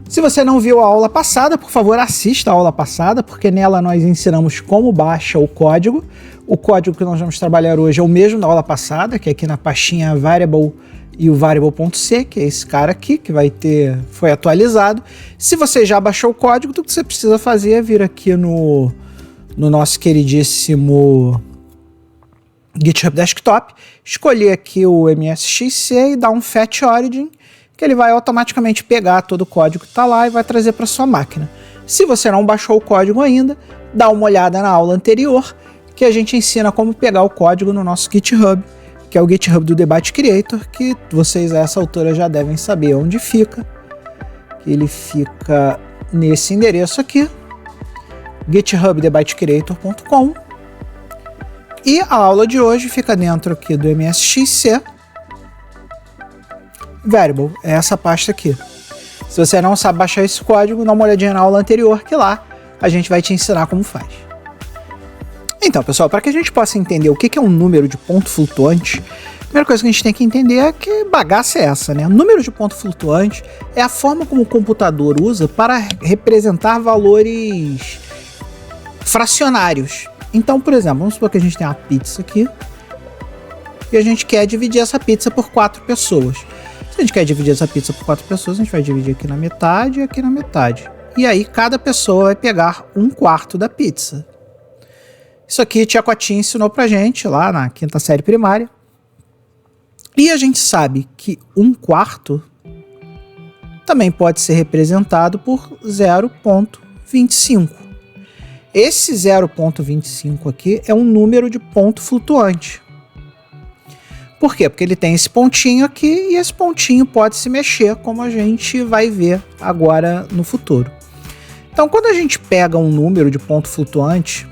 Se você não viu a aula passada, por favor, assista a aula passada, porque nela nós ensinamos como baixa o código. O código que nós vamos trabalhar hoje é o mesmo da aula passada, que é aqui na pastinha variable e o variable.c, que é esse cara aqui, que foi atualizado. Se você já baixou o código, tudo que você precisa fazer é vir aqui no nosso queridíssimo GitHub Desktop, escolher aqui o MSXC e dar um fetch origin, que ele vai automaticamente pegar todo o código que está lá e vai trazer para sua máquina. Se você não baixou o código ainda, dá uma olhada na aula anterior, que a gente ensina como pegar o código no nosso GitHub, que é o GitHub do Debate Creator, que vocês a essa altura já devem saber onde fica. Ele fica nesse endereço aqui, githubdebatecreator.com. E a aula de hoje fica dentro aqui do MSXC Variable, é essa pasta aqui. Se você não sabe baixar esse código, dá uma olhadinha na aula anterior, que lá a gente vai te ensinar como faz. Então, pessoal, para que a gente possa entender o que é um número de ponto flutuante, a primeira coisa que a gente tem que entender é que bagaça é essa, né? O número de ponto flutuante é a forma como o computador usa para representar valores fracionários. Então, por exemplo, vamos supor que a gente tem uma pizza aqui e a gente quer dividir essa pizza por 4 pessoas. Se a gente quer dividir essa pizza por 4 pessoas, a gente vai dividir aqui na metade e aqui na metade. E aí cada pessoa vai pegar 1/4 da pizza. Isso aqui Tia Cotinha ensinou pra gente lá na 5ª série primária. E a gente sabe que 1/4 também pode ser representado por 0,25. Esse 0,25 aqui é um número de ponto flutuante. Por quê? Porque ele tem esse pontinho aqui e esse pontinho pode se mexer, como a gente vai ver agora no futuro. Então, quando a gente pega um número de ponto flutuante,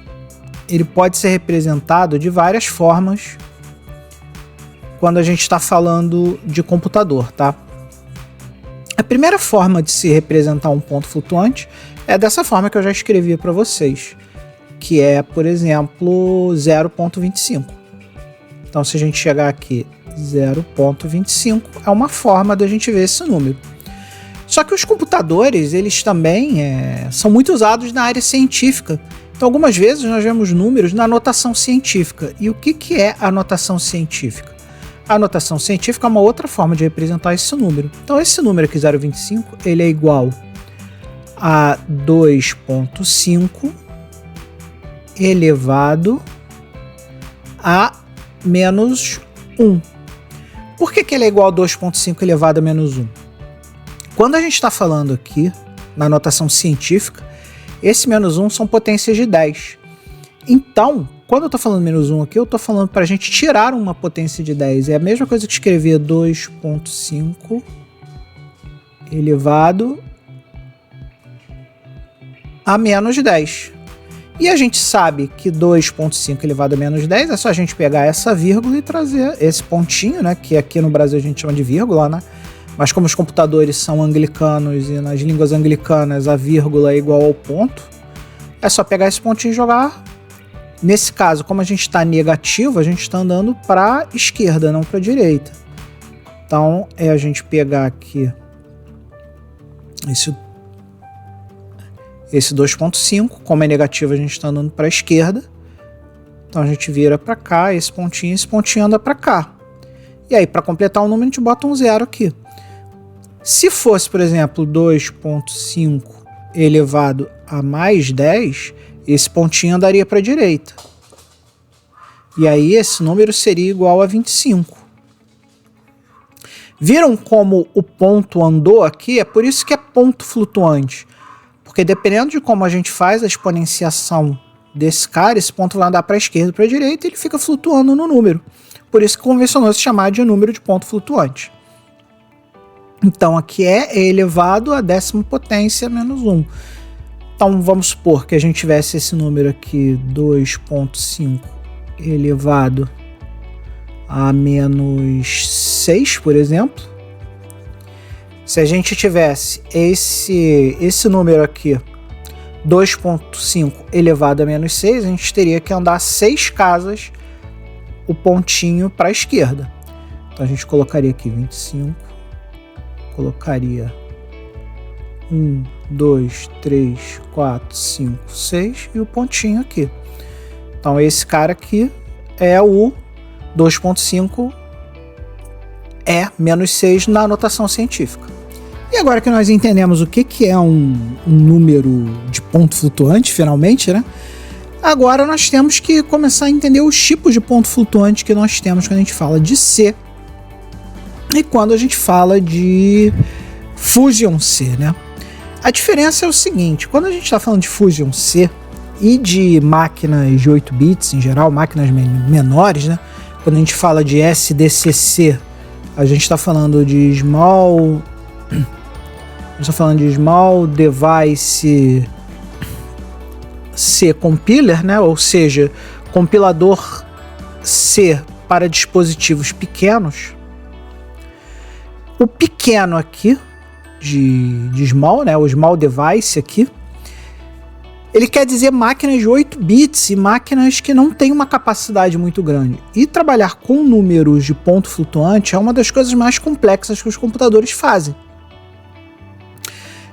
ele pode ser representado de várias formas quando a gente está falando de computador, tá? A primeira forma de se representar um ponto flutuante é dessa forma que eu já escrevi para vocês, que é, por exemplo, 0,25. Então, se a gente chegar aqui, 0,25 é uma forma da gente ver esse número. Só que os computadores, eles também são muito usados na área científica. Então, algumas vezes nós vemos números na notação científica. E o que é a notação científica? A notação científica é uma outra forma de representar esse número. Então, esse número aqui, 0,25, ele é igual a 2,5 elevado a menos 1. Por que ele é igual a 2,5 elevado a menos 1? Quando a gente está falando aqui, na notação científica, esse menos 1 são potências de 10. Então, quando eu estou falando menos 1 aqui, eu estou falando para a gente tirar uma potência de 10. É a mesma coisa que escrever 2,5 elevado a menos 10. E a gente sabe que 2,5 elevado a menos 10 é só a gente pegar essa vírgula e trazer esse pontinho, né? Que aqui no Brasil a gente chama de vírgula, né? Mas como os computadores são anglicanos e nas línguas anglicanas a vírgula é igual ao ponto, é só pegar esse pontinho e jogar. Nesse caso, como a gente está negativo, a gente está andando para a esquerda, não para a direita. Então, é a gente pegar aqui esse 2,5, como é negativo, a gente está andando para a esquerda. Então a gente vira para cá, esse pontinho anda para cá. E aí, para completar o número, a gente bota um 0 aqui. Se fosse, por exemplo, 2,5 elevado a mais 10, esse pontinho andaria para a direita. E aí esse número seria igual a 25. Viram como o ponto andou aqui? É por isso que é ponto flutuante. Porque dependendo de como a gente faz a exponenciação desse cara, esse ponto vai andar para a esquerda ou para a direita e ele fica flutuando no número. Por isso que convencionou se chamar de número de ponto flutuante. Então aqui é e elevado a 10ª potência menos 1. Então vamos supor que a gente tivesse esse número aqui, 2,5 elevado a menos 6, por exemplo. Se a gente tivesse esse número aqui, 2,5 elevado a menos 6, a gente teria que andar 6 casas o pontinho para a esquerda. Então a gente colocaria aqui 25, colocaria 1, 2, 3, 4, 5, 6 e o pontinho aqui. Então esse cara aqui é o 2,5 menos 6 na notação científica. E agora que nós entendemos o que é um número de ponto flutuante, finalmente, né? Agora nós temos que começar a entender os tipos de ponto flutuante que nós temos quando a gente fala de C e quando a gente fala de Fusion C, né? A diferença é o seguinte, quando a gente está falando de Fusion C e de máquinas de 8 bits em geral, máquinas menores, né? Quando a gente fala de SDCC, a gente está falando de Small Device C Compiler, né? Ou seja, compilador C para dispositivos pequenos. O pequeno aqui, de small, né? O Small Device aqui, ele quer dizer máquinas de 8 bits e máquinas que não têm uma capacidade muito grande. E trabalhar com números de ponto flutuante é uma das coisas mais complexas que os computadores fazem.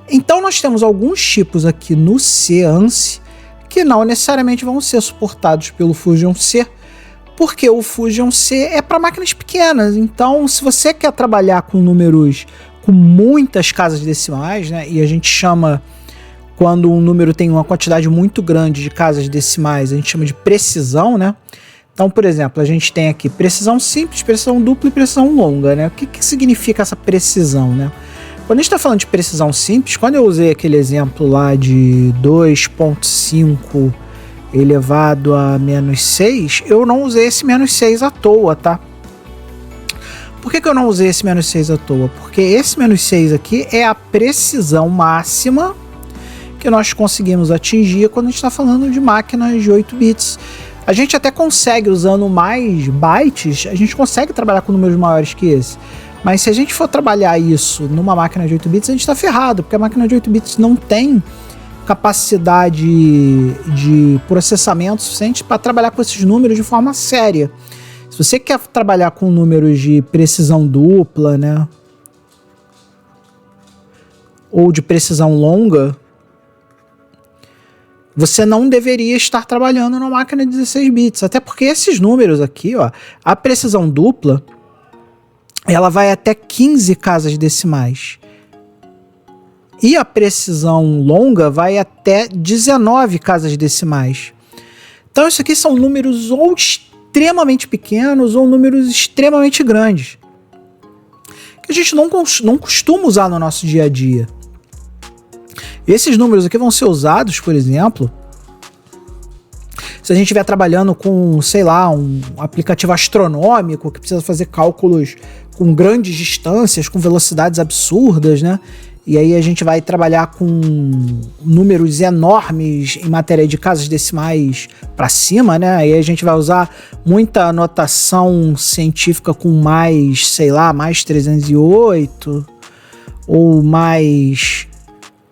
Então nós temos alguns tipos aqui no C ANSI que não necessariamente vão ser suportados pelo Fusion C, porque o Fusion C é para máquinas pequenas. Então, se você quer trabalhar com números com muitas casas decimais, né, e a gente chama, quando um número tem uma quantidade muito grande de casas decimais, a gente chama de precisão, né? Então, por exemplo, a gente tem aqui precisão simples, precisão dupla e precisão longa, né? O que significa essa precisão, né? Quando a gente está falando de precisão simples, quando eu usei aquele exemplo lá de 2,5 elevado a menos 6, eu não usei esse menos 6 à toa, tá? Por que eu não usei esse menos 6 à toa? Porque esse menos 6 aqui é a precisão máxima que nós conseguimos atingir quando a gente está falando de máquinas de 8 bits. A gente até consegue, usando mais bytes, a gente consegue trabalhar com números maiores que esse. Mas se a gente for trabalhar isso numa máquina de 8 bits, a gente está ferrado, porque a máquina de 8 bits não tem capacidade de processamento suficiente para trabalhar com esses números de forma séria. Se você quer trabalhar com números de precisão dupla, né, ou de precisão longa, você não deveria estar trabalhando numa máquina de 16 bits, até porque esses números aqui, ó, a precisão dupla, ela vai até 15 casas decimais. E a precisão longa vai até 19 casas decimais. Então isso aqui são números ou extremamente pequenos ou números extremamente grandes, que a gente não costuma usar no nosso dia a dia. Esses números aqui vão ser usados, por exemplo, se a gente estiver trabalhando com, sei lá, um aplicativo astronômico que precisa fazer cálculos com grandes distâncias, com velocidades absurdas, né? E aí a gente vai trabalhar com números enormes em matéria de casas decimais para cima, né? Aí a gente vai usar muita notação científica com mais, sei lá, mais 308 ou mais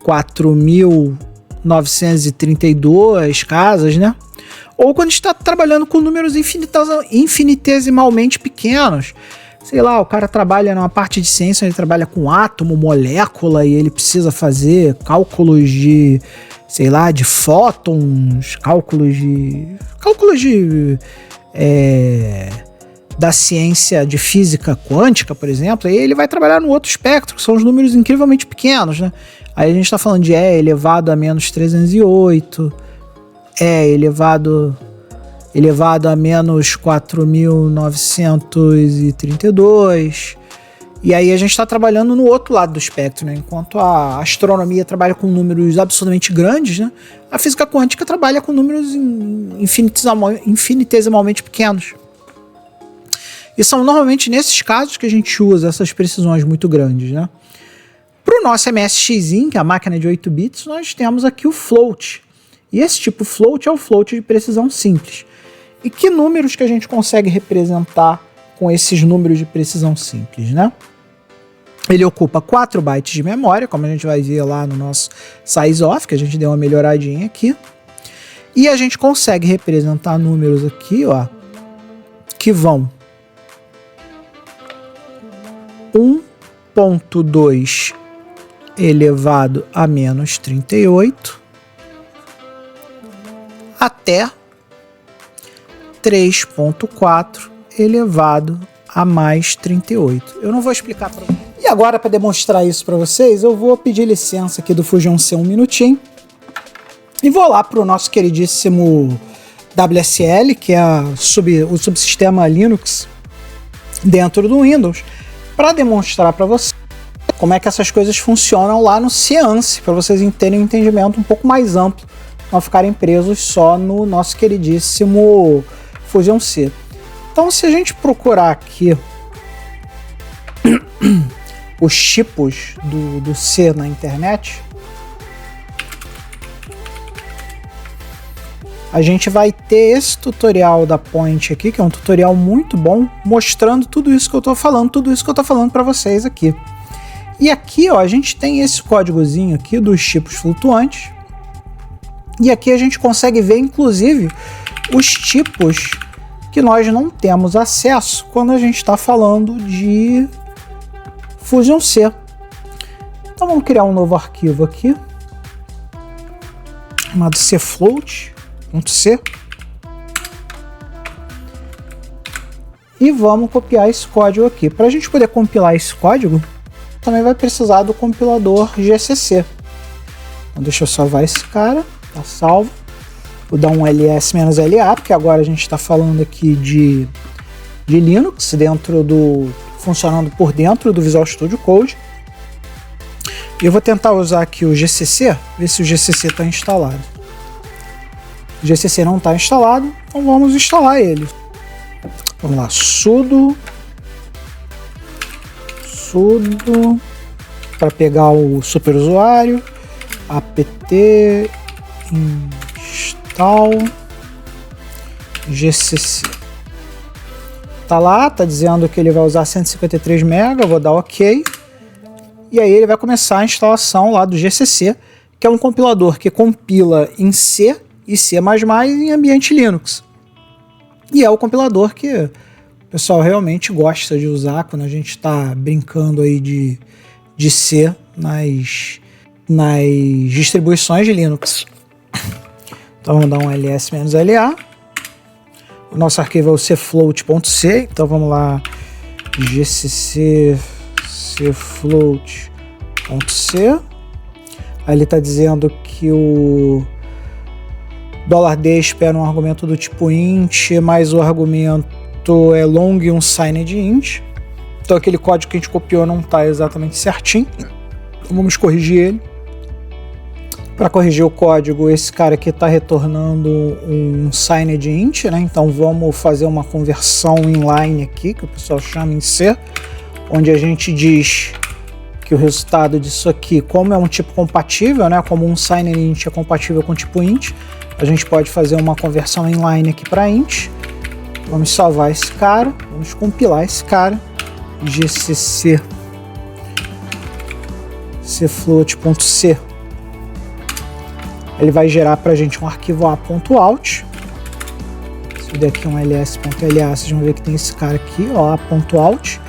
4.932 casas, né? Ou quando a gente está trabalhando com números infinitesimalmente pequenos. Sei lá, o cara trabalha numa parte de ciência, ele trabalha com átomo, molécula, e ele precisa fazer cálculos de, sei lá, de fótons, cálculos da ciência de física quântica, por exemplo, e ele vai trabalhar no outro espectro, que são os números incrivelmente pequenos, né? Aí a gente está falando de E elevado a menos 308, E elevado elevado a menos 4.932. E aí a gente está trabalhando no outro lado do espectro, né? Enquanto a astronomia trabalha com números absolutamente grandes, né? A física quântica trabalha com números infinitesimalmente pequenos. E são normalmente nesses casos que a gente usa essas precisões muito grandes, né? Para o nosso MSXin, que é a máquina de 8 bits, nós temos aqui o float. E esse tipo float é o float de precisão simples. E que números que a gente consegue representar com esses números de precisão simples, né? Ele ocupa 4 bytes de memória, como a gente vai ver lá no nosso size-off, que a gente deu uma melhoradinha aqui. E a gente consegue representar números aqui, ó, que vão 1.2 elevado a menos 38 até 3.4 elevado a mais 38. Eu não vou explicar para vocês. E agora, para demonstrar isso para vocês, eu vou pedir licença aqui do Fusion C um minutinho e vou lá para o nosso queridíssimo WSL, que é o subsistema Linux dentro do Windows, para demonstrar para vocês como é que essas coisas funcionam lá no Seance, para vocês terem um entendimento um pouco mais amplo, não ficarem presos só no nosso queridíssimo Fusion C. Então, se a gente procurar aqui os tipos do C na internet, a gente vai ter esse tutorial da Point aqui, que é um tutorial muito bom, mostrando tudo isso que eu estou falando para vocês aqui. E aqui, ó, a gente tem esse códigozinho aqui dos tipos flutuantes, e aqui a gente consegue ver, inclusive, os tipos que nós não temos acesso quando a gente está falando de Fusion C. Então vamos criar um novo arquivo aqui, chamado cfloat.c, e vamos copiar esse código aqui. Para a gente poder compilar esse código, também vai precisar do compilador GCC. Então deixa eu salvar esse cara, tá salvo. Vou dar um ls-la, porque agora a gente está falando aqui de Linux, funcionando por dentro do Visual Studio Code. E eu vou tentar usar aqui o GCC, ver se o GCC está instalado. O GCC não está instalado, então vamos instalar ele. Vamos lá, sudo para pegar o superusuário, apt install GCC. Tá lá, tá dizendo que ele vai usar 153 MB, vou dar OK. E aí ele vai começar a instalação lá do GCC, que é um compilador que compila em C e C++ em ambiente Linux. E é o compilador que o pessoal realmente gosta de usar quando a gente está brincando aí de C nas distribuições de Linux. Então vamos dar um ls-la. O nosso arquivo é o cfloat.c, então vamos lá, gcc cfloat.c. Aí ele está dizendo que o $D espera um argumento do tipo int, mas o argumento é long e unsigned int. Então aquele código que a gente copiou não está exatamente certinho. Então vamos corrigir ele. Para corrigir o código, esse cara aqui está retornando um unsigned int, né? Então vamos fazer uma conversão inline aqui, que o pessoal chama em C, onde a gente diz que o resultado disso aqui, como é um tipo compatível, né? Como um unsigned int é compatível com tipo int, a gente pode fazer uma conversão inline aqui para int. Vamos salvar esse cara, vamos compilar esse cara, gcc cfloat.c. Ele vai gerar para a gente um arquivo a.out. Se eu der aqui um ls.la, vocês vão ver que tem esse cara aqui, ó, a.out,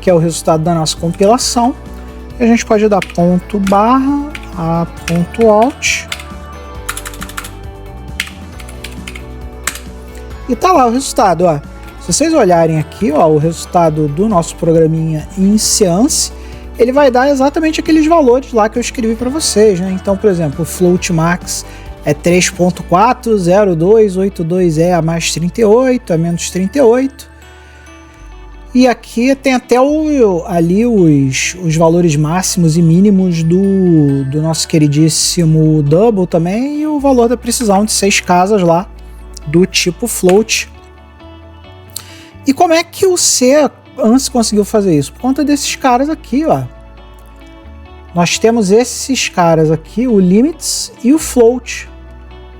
que é o resultado da nossa compilação. E a gente pode dar ./a.out. E tá lá o resultado, ó. Se vocês olharem aqui, ó, o resultado do nosso programinha em Seance, ele vai dar exatamente aqueles valores lá que eu escrevi para vocês, né? Então, por exemplo, o float max é 3.40282 é mais 38, é menos 38. E aqui tem até ali os valores máximos e mínimos do nosso queridíssimo Double também, e o valor da precisão de 6 casas lá do tipo float. E como é que o C ANSI conseguiu fazer isso? Por conta desses caras aqui, ó. Nós temos esses caras aqui, o limits e o float.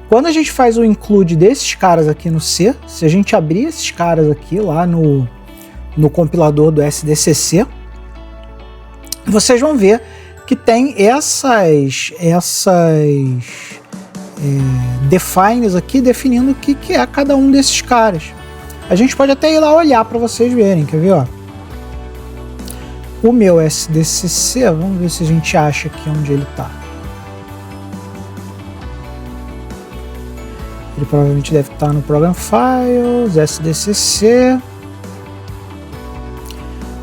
Quando a gente faz o include desses caras aqui no C, se a gente abrir esses caras aqui lá no compilador do SDCC, vocês vão ver que tem essas defines aqui definindo o que é cada um desses caras. A gente pode até ir lá olhar para vocês verem, quer ver? Ó? O meu SDCC, vamos ver se a gente acha aqui onde ele está. Ele provavelmente deve estar no Program Files, SDCC.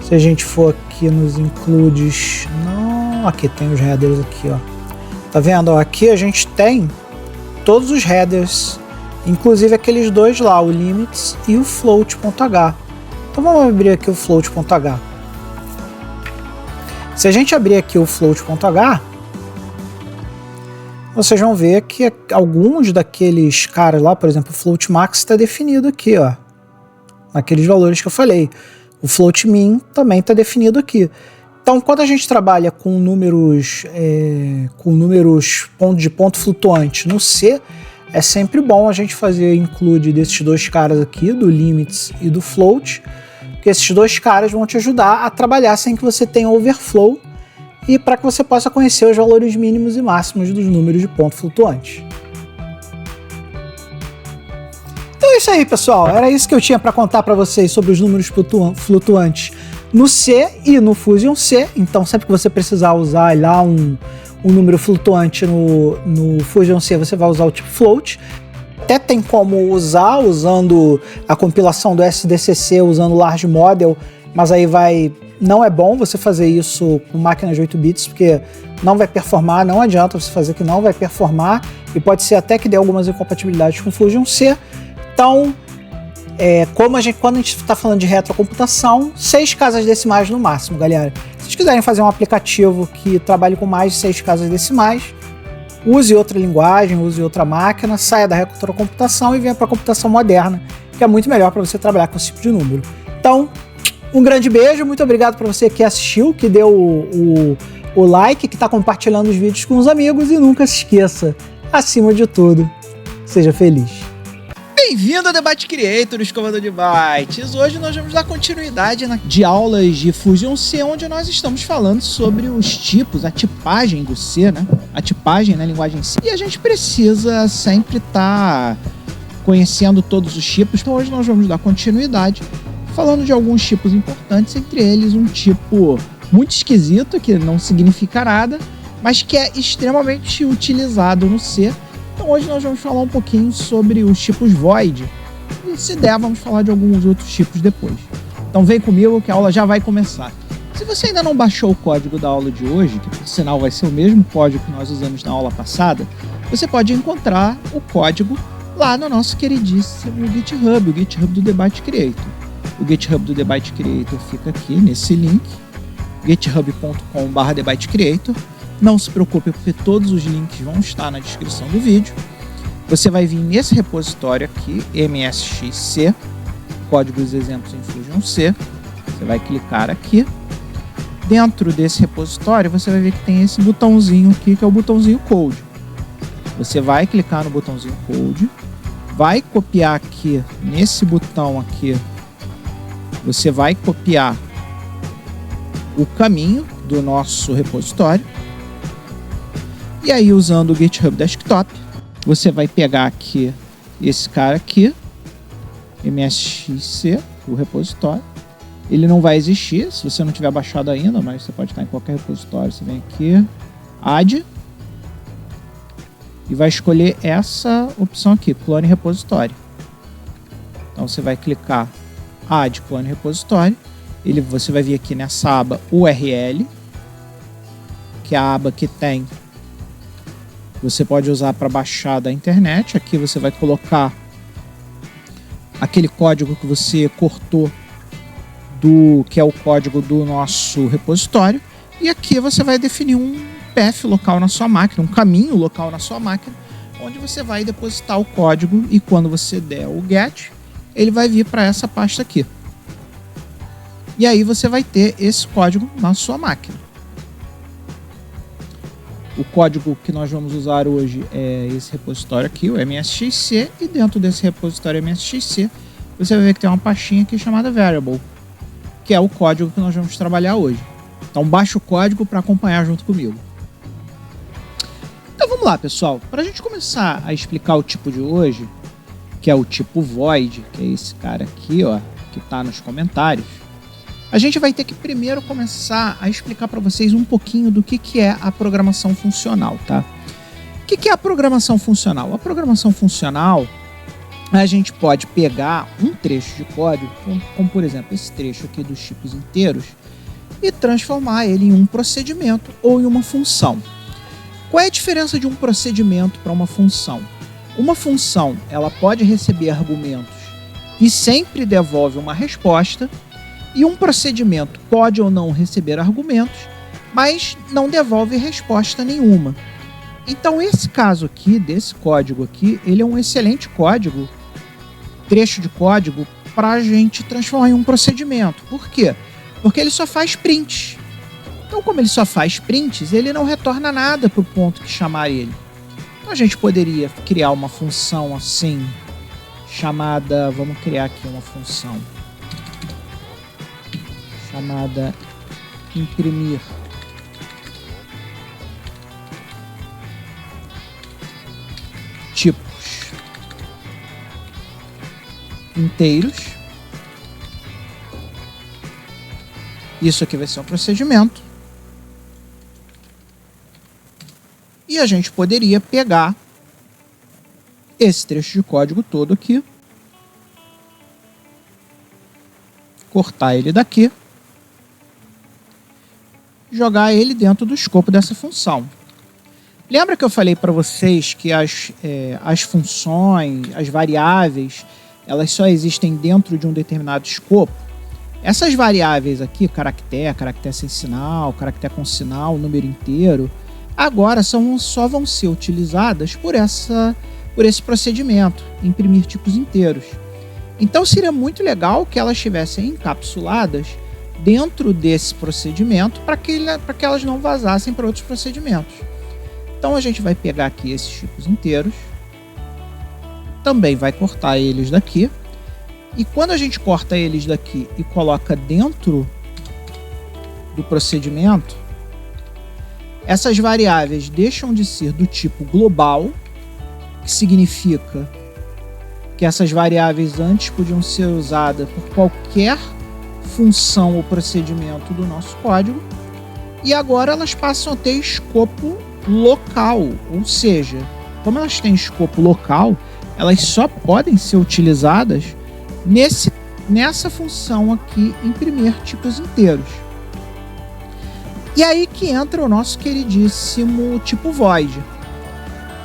Se a gente for aqui nos includes, não, aqui tem os headers aqui, ó. Tá vendo? Ó, aqui a gente tem todos os headers, inclusive aqueles dois lá, o limits e o float.h. Então vamos abrir aqui o float.h. Se a gente abrir aqui o float.h, vocês vão ver que alguns daqueles caras lá, por exemplo, o float max está definido aqui, ó, naqueles valores que eu falei. O float min também está definido aqui. Então, quando a gente trabalha com números de ponto flutuante no C, é sempre bom a gente fazer include desses dois caras aqui, do limits e do float, porque esses dois caras vão te ajudar a trabalhar sem que você tenha overflow e para que você possa conhecer os valores mínimos e máximos dos números de ponto flutuante. Então é isso aí, pessoal. Era isso que eu tinha para contar para vocês sobre os números flutuantes no C e no Fusion C. Então, sempre que você precisar usar lá um número flutuante no Fusion C, você vai usar o tipo float. Até tem como usar usando a compilação do SDCC, usando o Large Model, mas aí não é bom você fazer isso com máquinas de 8 bits, porque não vai performar, não adianta você fazer que não vai performar, e pode ser até que dê algumas incompatibilidades com o Fusion C. Então, quando a gente está falando de retrocomputação, 6 casas decimais no máximo, galera. Se vocês quiserem fazer um aplicativo que trabalhe com mais de 6 casas decimais, use outra linguagem, use outra máquina, saia da retrocomputação e venha para a computação moderna, que é muito melhor para você trabalhar com esse tipo de número. Então, um grande beijo, muito obrigado para você que assistiu, que deu o like, que está compartilhando os vídeos com os amigos, e nunca se esqueça, acima de tudo, seja feliz. Bem-vindo ao Debate Creator, escovador de bytes. Hoje nós vamos dar continuidade de aulas de Fusion C, onde nós estamos falando sobre os tipos, a tipagem do C, né? A tipagem na linguagem C. E a gente precisa sempre estar conhecendo todos os tipos. Então hoje nós vamos dar continuidade falando de alguns tipos importantes, entre eles um tipo muito esquisito, que não significa nada, mas que é extremamente utilizado no C. Então hoje nós vamos falar um pouquinho sobre os tipos void, e se der vamos falar de alguns outros tipos depois. Então vem comigo que a aula já vai começar. Se você ainda não baixou o código da aula de hoje, que por sinal vai ser o mesmo código que nós usamos na aula passada, você pode encontrar o código lá no nosso queridíssimo GitHub, o GitHub do Debate Creator. O GitHub do Debate Creator fica aqui nesse link, github.com/debatecreator. Não se preocupe, porque todos os links vão estar na descrição do vídeo. Você vai vir nesse repositório aqui, MSXC, códigos exemplos em Fusion C. Você vai clicar aqui. Dentro desse repositório, você vai ver que tem esse botãozinho aqui, que é o botãozinho Code. Você vai clicar no botãozinho Code, vai copiar aqui, nesse botão aqui, você vai copiar o caminho do nosso repositório. E aí, usando o GitHub Desktop, você vai pegar aqui esse cara aqui, MSXC, o repositório. Ele não vai existir se você não tiver baixado ainda, mas você pode estar em qualquer repositório. Você vem aqui, Add, e vai escolher essa opção aqui, Clone Repositório. Então você vai clicar Add Clone Repositório. Você vai vir aqui nessa aba URL, que é a aba que tem você pode usar para baixar da internet. Aqui você vai colocar aquele código que você cortou, que é o código do nosso repositório. E aqui você vai definir um path local na sua máquina, um caminho local na sua máquina, onde você vai depositar o código, e quando você der o get, ele vai vir para essa pasta aqui. E aí você vai ter esse código na sua máquina. O código que nós vamos usar hoje é esse repositório aqui, o MSXC, e dentro desse repositório MSXC, você vai ver que tem uma pastinha aqui chamada Variable, que é o código que nós vamos trabalhar hoje. Então baixa o código para acompanhar junto comigo. Então vamos lá, pessoal. Para a gente começar a explicar o tipo de hoje, que é o tipo void, que é esse cara aqui, ó, que está nos comentários, a gente vai ter que primeiro começar a explicar para vocês um pouquinho do que é a programação funcional, tá? O que é a programação funcional? A programação funcional, a gente pode pegar um trecho de código, como por exemplo esse trecho aqui dos tipos inteiros, e transformar ele em um procedimento ou em uma função. Qual é a diferença de um procedimento para uma função? Uma função, ela pode receber argumentos e sempre devolve uma resposta, e um procedimento pode ou não receber argumentos, mas não devolve resposta nenhuma. Então esse caso aqui, desse código aqui, ele é um excelente código, trecho de código, para a gente transformar em um procedimento. Por quê? Porque ele só faz prints. Então, como ele só faz prints, ele não retorna nada para o ponto que chamar ele. Então a gente poderia criar uma função assim, chamada, vamos criar aqui uma função chamada imprimir tipos inteiros. Isso aqui vai ser um procedimento. E a gente poderia pegar esse trecho de código todo aqui, cortar ele daqui, jogar ele dentro do escopo dessa função. Lembra que eu falei para vocês que as funções, as variáveis, elas só existem dentro de um determinado escopo? Essas variáveis aqui, caractere sem sinal, caractere com sinal, número inteiro, agora só vão ser utilizadas por esse procedimento, imprimir tipos inteiros. Então seria muito legal que elas estivessem encapsuladas dentro desse procedimento para que elas não vazassem para outros procedimentos. Então a gente vai pegar aqui esses tipos inteiros, também vai cortar eles daqui, e quando a gente corta eles daqui e coloca dentro do procedimento, essas variáveis deixam de ser do tipo global, que significa que essas variáveis antes podiam ser usadas por qualquer função ou procedimento do nosso código, e agora elas passam a ter escopo local, ou seja, como elas têm escopo local, elas só podem ser utilizadas nessa função aqui, imprimir tipos inteiros. E aí que entra o nosso queridíssimo tipo void.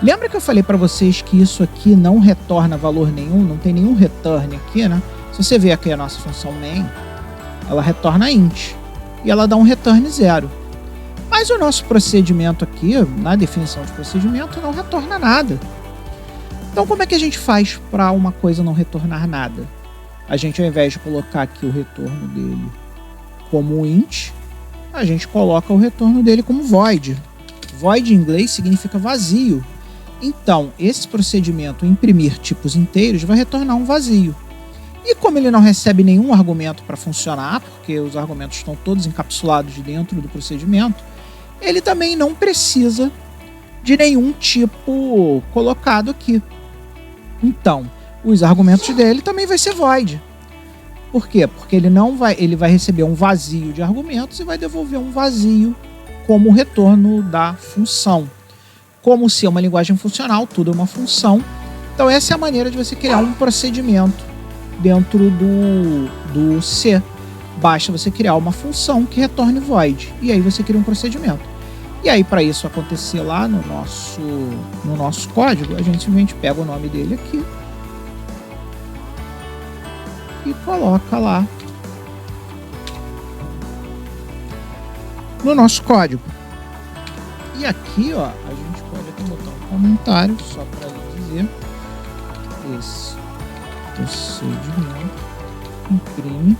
Lembra que eu falei para vocês que isso aqui não retorna valor nenhum, não tem nenhum return aqui, né? Se você ver aqui a nossa função main, ela retorna int e ela dá um return 0. Mas o nosso procedimento aqui, na definição de procedimento, não retorna nada. Então como é que a gente faz para uma coisa não retornar nada? A gente, ao invés de colocar aqui o retorno dele como int, a gente coloca o retorno dele como void. Void em inglês significa vazio. Então, esse procedimento imprimir tipos inteiros vai retornar um vazio. E como ele não recebe nenhum argumento para funcionar, porque os argumentos estão todos encapsulados dentro do procedimento, ele também não precisa de nenhum tipo colocado aqui. Então, os argumentos dele também vai ser void. Por quê? Porque ele vai receber um vazio de argumentos e vai devolver um vazio como retorno da função. Como se é uma linguagem funcional, tudo é uma função. Então essa é a maneira de você criar um procedimento dentro do C. Basta você criar uma função que retorne void. E aí você cria um procedimento. E aí, para isso acontecer lá no nosso código, a gente simplesmente pega o nome dele aqui e coloca lá no nosso código. E aqui, ó, a gente pode até botar um comentário só para dizer: esse procedimento imprime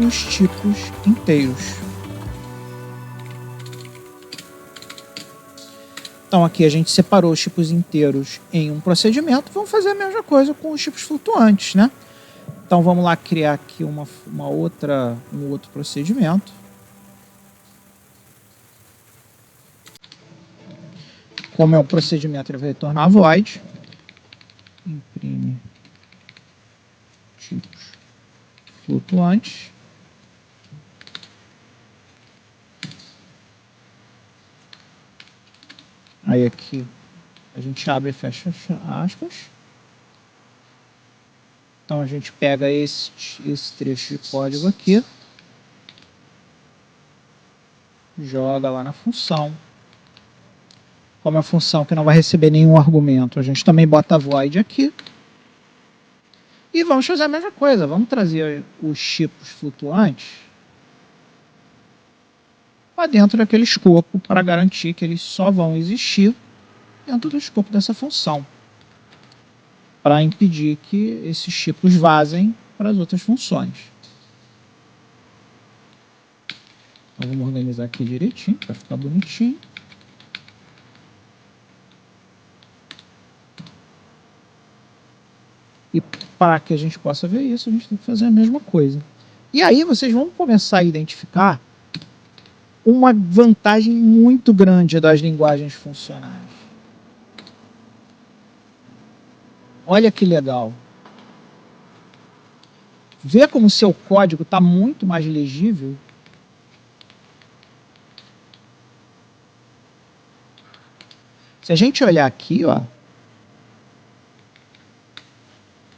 os tipos inteiros. Então aqui a gente separou os tipos inteiros em um procedimento. Vamos fazer a mesma coisa com os tipos flutuantes, né? Então vamos lá criar aqui um outro procedimento. Como é um procedimento, ele vai retornar void. Imprime tipos flutuantes. Aí aqui a gente abre e fecha aspas. Então a gente pega esse trecho de código aqui, joga lá na função. Como é uma função que não vai receber nenhum argumento, a gente também bota void aqui. E vamos fazer a mesma coisa, vamos trazer os tipos flutuantes para dentro daquele escopo para garantir que eles só vão existir dentro do escopo dessa função, para impedir que esses tipos vazem para as outras funções. Então vamos organizar aqui direitinho para ficar bonitinho. E para que a gente possa ver isso, a gente tem que fazer a mesma coisa. E aí vocês vão começar a identificar uma vantagem muito grande das linguagens funcionais. Olha que legal. Vê como o seu código está muito mais legível. Se a gente olhar aqui, ó,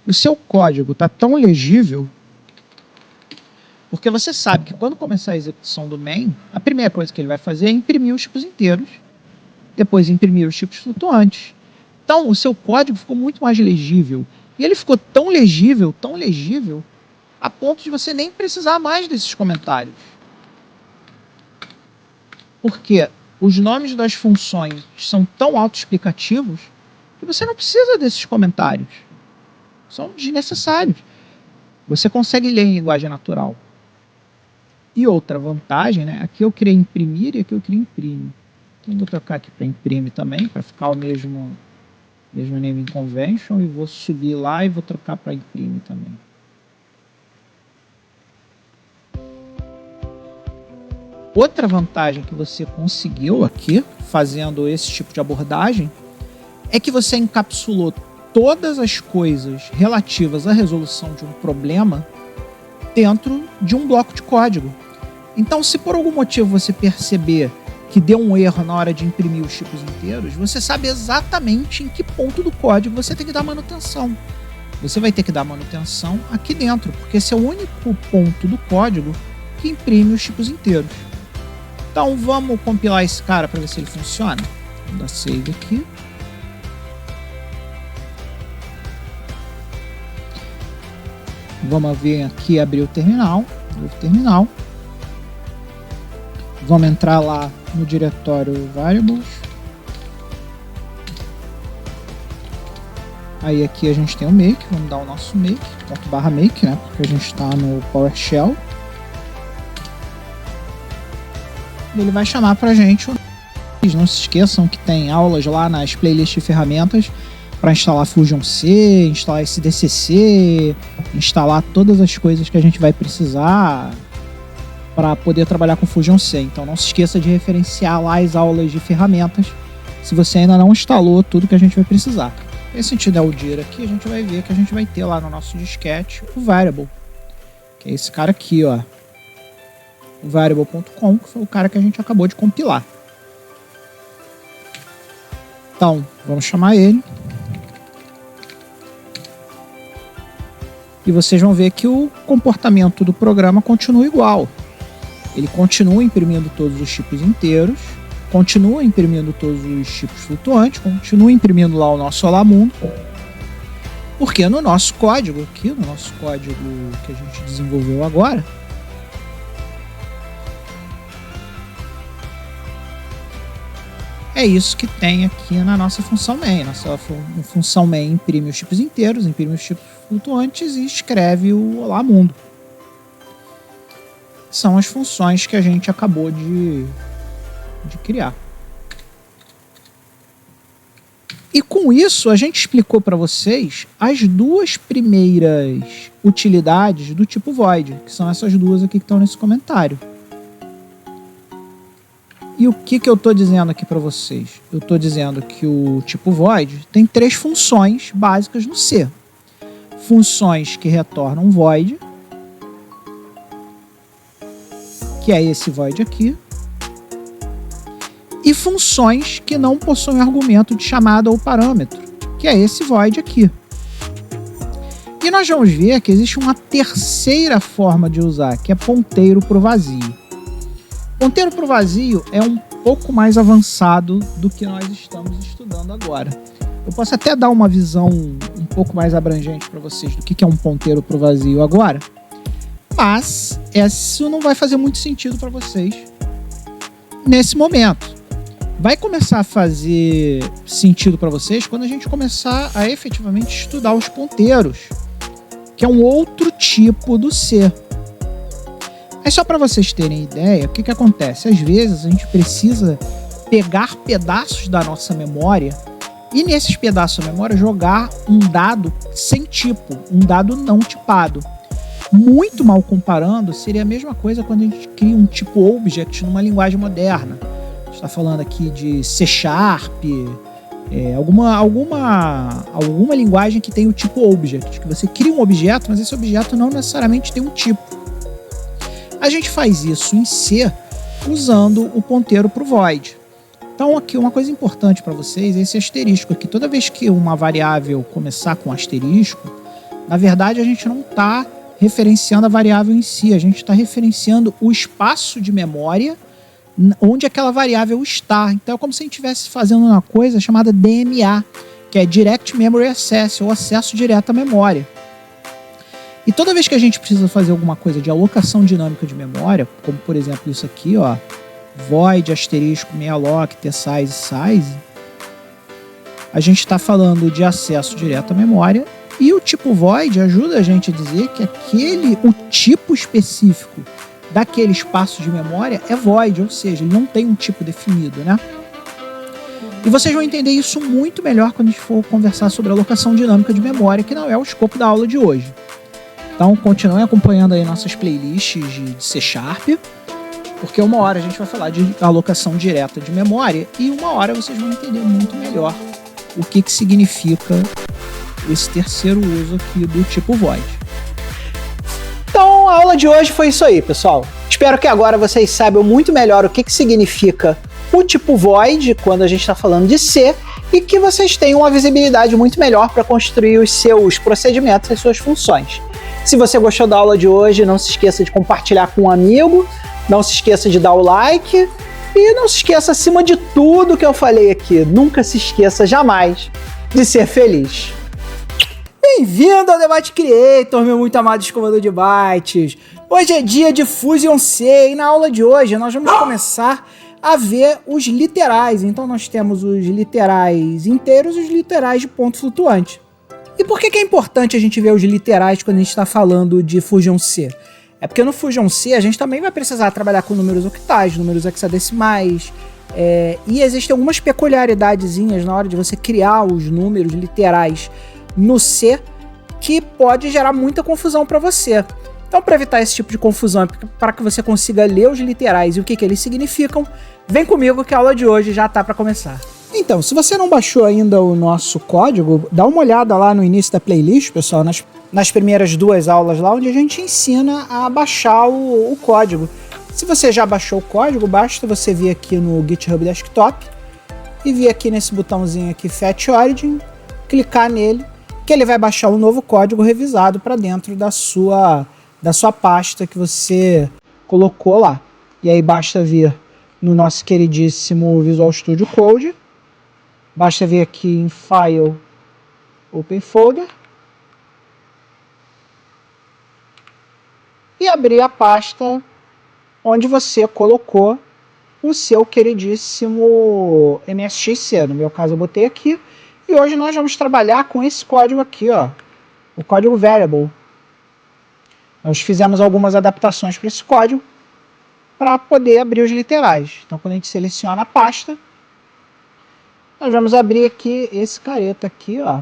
o seu código está tão legível porque você sabe que quando começar a execução do main, a primeira coisa que ele vai fazer é imprimir os tipos inteiros, depois imprimir os tipos flutuantes. Então, o seu código ficou muito mais legível. E ele ficou tão legível, a ponto de você nem precisar mais desses comentários. Porque os nomes das funções são tão autoexplicativos que você não precisa desses comentários. São desnecessários. Você consegue ler em linguagem natural. E outra vantagem, né? Aqui eu queria imprimir e aqui eu queria imprime. Então vou trocar aqui para imprime também, para ficar o mesmo naming convention, e vou subir lá e vou trocar para imprime também. Outra vantagem que você conseguiu aqui, fazendo esse tipo de abordagem, é que você encapsulou todas as coisas relativas à resolução de um problema dentro de um bloco de código. Então, se por algum motivo você perceber que deu um erro na hora de imprimir os tipos inteiros, você sabe exatamente em que ponto do código você tem que dar manutenção. Você vai ter que dar manutenção aqui dentro, porque esse é o único ponto do código que imprime os tipos inteiros. Então vamos compilar esse cara para ver se ele funciona. Vou dar save aqui. Vamos ver aqui, abrir o terminal. Novo terminal. Vamos entrar lá no diretório variables. Aí aqui a gente tem o make, vamos dar o nosso make, ./make, né? Porque a gente está no PowerShell. E ele vai chamar pra gente. Não se esqueçam que tem aulas lá nas playlists de ferramentas para instalar Fusion C, instalar SDCC, instalar todas as coisas que a gente vai precisar para poder trabalhar com Fusion C. Então não se esqueça de referenciar lá as aulas de ferramentas se você ainda não instalou tudo que a gente vai precisar. E se a gente der o dir aqui, a gente vai ver que a gente vai ter lá no nosso disquete o variable, que é esse cara aqui, ó, o variable.com, que foi o cara que a gente acabou de compilar. Então, vamos chamar ele. E vocês vão ver que o comportamento do programa continua igual. Ele continua imprimindo todos os tipos inteiros, continua imprimindo todos os tipos flutuantes, continua imprimindo lá o nosso Olá Mundo. Porque no nosso código, aqui no nosso código que a gente desenvolveu agora, é isso que tem aqui na nossa função main. Nossa função main imprime os tipos inteiros, imprime os tipos flutuantes e escreve o Olá Mundo. São as funções que a gente acabou de criar. E com isso a gente explicou para vocês as duas primeiras utilidades do tipo void, que são essas duas aqui que estão nesse comentário. E o que eu estou dizendo aqui para vocês? Eu estou dizendo que o tipo void tem 3 funções básicas no C. Funções que retornam void, que é esse void aqui, e funções que não possuem argumento de chamada ou parâmetro, que é esse void aqui. E nós vamos ver que existe uma terceira forma de usar, que é ponteiro para o vazio. Ponteiro para o vazio é um pouco mais avançado do que nós estamos estudando agora. Eu posso até dar uma visão um pouco mais abrangente para vocês do que é um ponteiro para o vazio agora, mas isso não vai fazer muito sentido para vocês nesse momento. Vai começar a fazer sentido para vocês quando a gente começar a efetivamente estudar os ponteiros, que é um outro tipo do C. É só para vocês terem ideia, o que acontece? Às vezes a gente precisa pegar pedaços da nossa memória e nesses pedaços da memória jogar um dado sem tipo, um dado não tipado. Muito mal comparando, seria a mesma coisa quando a gente cria um tipo object numa linguagem moderna. A gente está falando aqui de C#, alguma linguagem que tem o tipo object, que você cria um objeto, mas esse objeto não necessariamente tem um tipo. A gente faz isso em C usando o ponteiro para o void. Então aqui uma coisa importante para vocês é esse asterisco aqui. Toda vez que uma variável começar com asterisco, na verdade a gente não está referenciando a variável em si, a gente está referenciando o espaço de memória onde aquela variável está. Então é como se a gente estivesse fazendo uma coisa chamada DMA, que é Direct Memory Access, ou acesso direto à memória. E toda vez que a gente precisa fazer alguma coisa de alocação dinâmica de memória, como por exemplo isso aqui, ó, void, asterisco, malloc, tsize, size, a gente está falando de acesso direto à memória, e o tipo void ajuda a gente a dizer que o tipo específico daquele espaço de memória é void, ou seja, ele não tem um tipo definido, né? E vocês vão entender isso muito melhor quando a gente for conversar sobre alocação dinâmica de memória, que não é o escopo da aula de hoje. Então continuem acompanhando aí nossas playlists de C#, porque uma hora a gente vai falar de alocação direta de memória e uma hora vocês vão entender muito melhor o que significa esse terceiro uso aqui do tipo void. Então a aula de hoje foi isso aí, pessoal. Espero que agora vocês saibam muito melhor o que significa o tipo void quando a gente está falando de C e que vocês tenham uma visibilidade muito melhor para construir os seus procedimentos e as suas funções. Se você gostou da aula de hoje, não se esqueça de compartilhar com um amigo, não se esqueça de dar o like e não se esqueça, acima de tudo que eu falei aqui, nunca se esqueça jamais de ser feliz. Bem-vindo ao Debate Creator, meu muito amado escovador de bytes. Hoje é dia de Fusion C e na aula de hoje nós vamos começar a ver os literais. Então nós temos os literais inteiros e os literais de ponto flutuante. E por que é importante a gente ver os literais quando a gente está falando de Fusion C? É porque no Fusion C a gente também vai precisar trabalhar com números octais, números hexadecimais, e existem algumas peculiaridadezinhas na hora de você criar os números literais no C que pode gerar muita confusão para você. Então, para evitar esse tipo de confusão, para que você consiga ler os literais e o que eles significam, vem comigo que a aula de hoje já está para começar. Então, se você não baixou ainda o nosso código, dá uma olhada lá no início da playlist, pessoal, nas primeiras 2 aulas lá, onde a gente ensina a baixar o código. Se você já baixou o código, basta você vir aqui no GitHub Desktop e vir aqui nesse botãozinho aqui, Fetch Origin, clicar nele, que ele vai baixar um novo código revisado para dentro da sua pasta que você colocou lá. E aí basta vir no nosso queridíssimo Visual Studio Code, basta vir aqui em File, Open Folder, e abrir a pasta onde você colocou o seu queridíssimo MSXC. No meu caso eu botei aqui, e hoje nós vamos trabalhar com esse código aqui, ó, o código variable. Nós fizemos algumas adaptações para esse código para poder abrir os literais. Então quando a gente seleciona a pasta, nós vamos abrir aqui esse careta aqui, ó,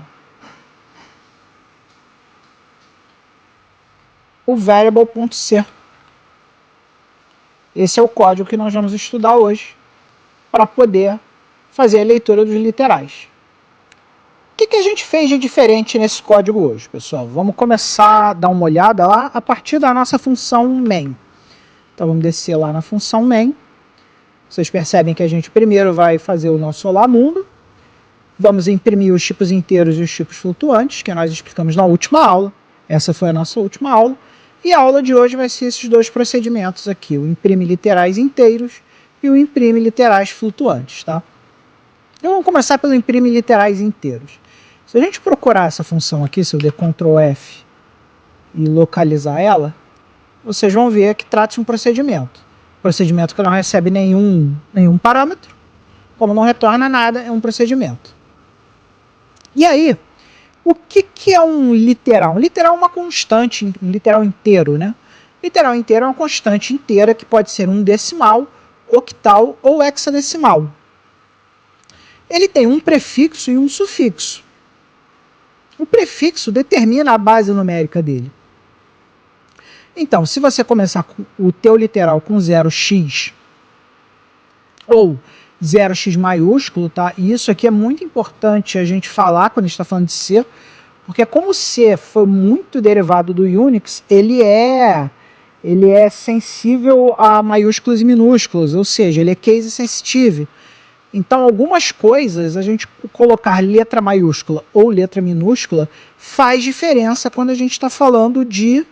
o variable.c. Esse é o código que nós vamos estudar hoje para poder fazer a leitura dos literais. O que a gente fez de diferente nesse código hoje, pessoal? Vamos começar a dar uma olhada lá a partir da nossa função main. Então vamos descer lá na função main. Vocês percebem que a gente primeiro vai fazer o nosso Olá Mundo. Vamos imprimir os tipos inteiros e os tipos flutuantes, que nós explicamos na última aula. Essa foi a nossa última aula. E a aula de hoje vai ser esses dois procedimentos aqui, o imprime literais inteiros e o imprime literais flutuantes, tá? Então vamos começar pelo imprime literais inteiros. Se a gente procurar essa função aqui, se eu der Ctrl F e localizar ela, vocês vão ver que trata-se de um procedimento. Procedimento que não recebe nenhum parâmetro, como não retorna nada, é um procedimento. E aí, o que é um literal? Um literal é uma constante, um literal inteiro, né? Literal inteiro é uma constante inteira que pode ser um decimal, octal ou hexadecimal. Ele tem um prefixo e um sufixo. O prefixo determina a base numérica dele. Então, se você começar o teu literal com 0x ou 0x maiúsculo, tá? E isso aqui é muito importante a gente falar quando a gente está falando de C, porque como o C foi muito derivado do Unix, ele é sensível a maiúsculos e minúsculos, ou seja, ele é case sensitive. Então, algumas coisas, a gente colocar letra maiúscula ou letra minúscula faz diferença quando a gente está falando de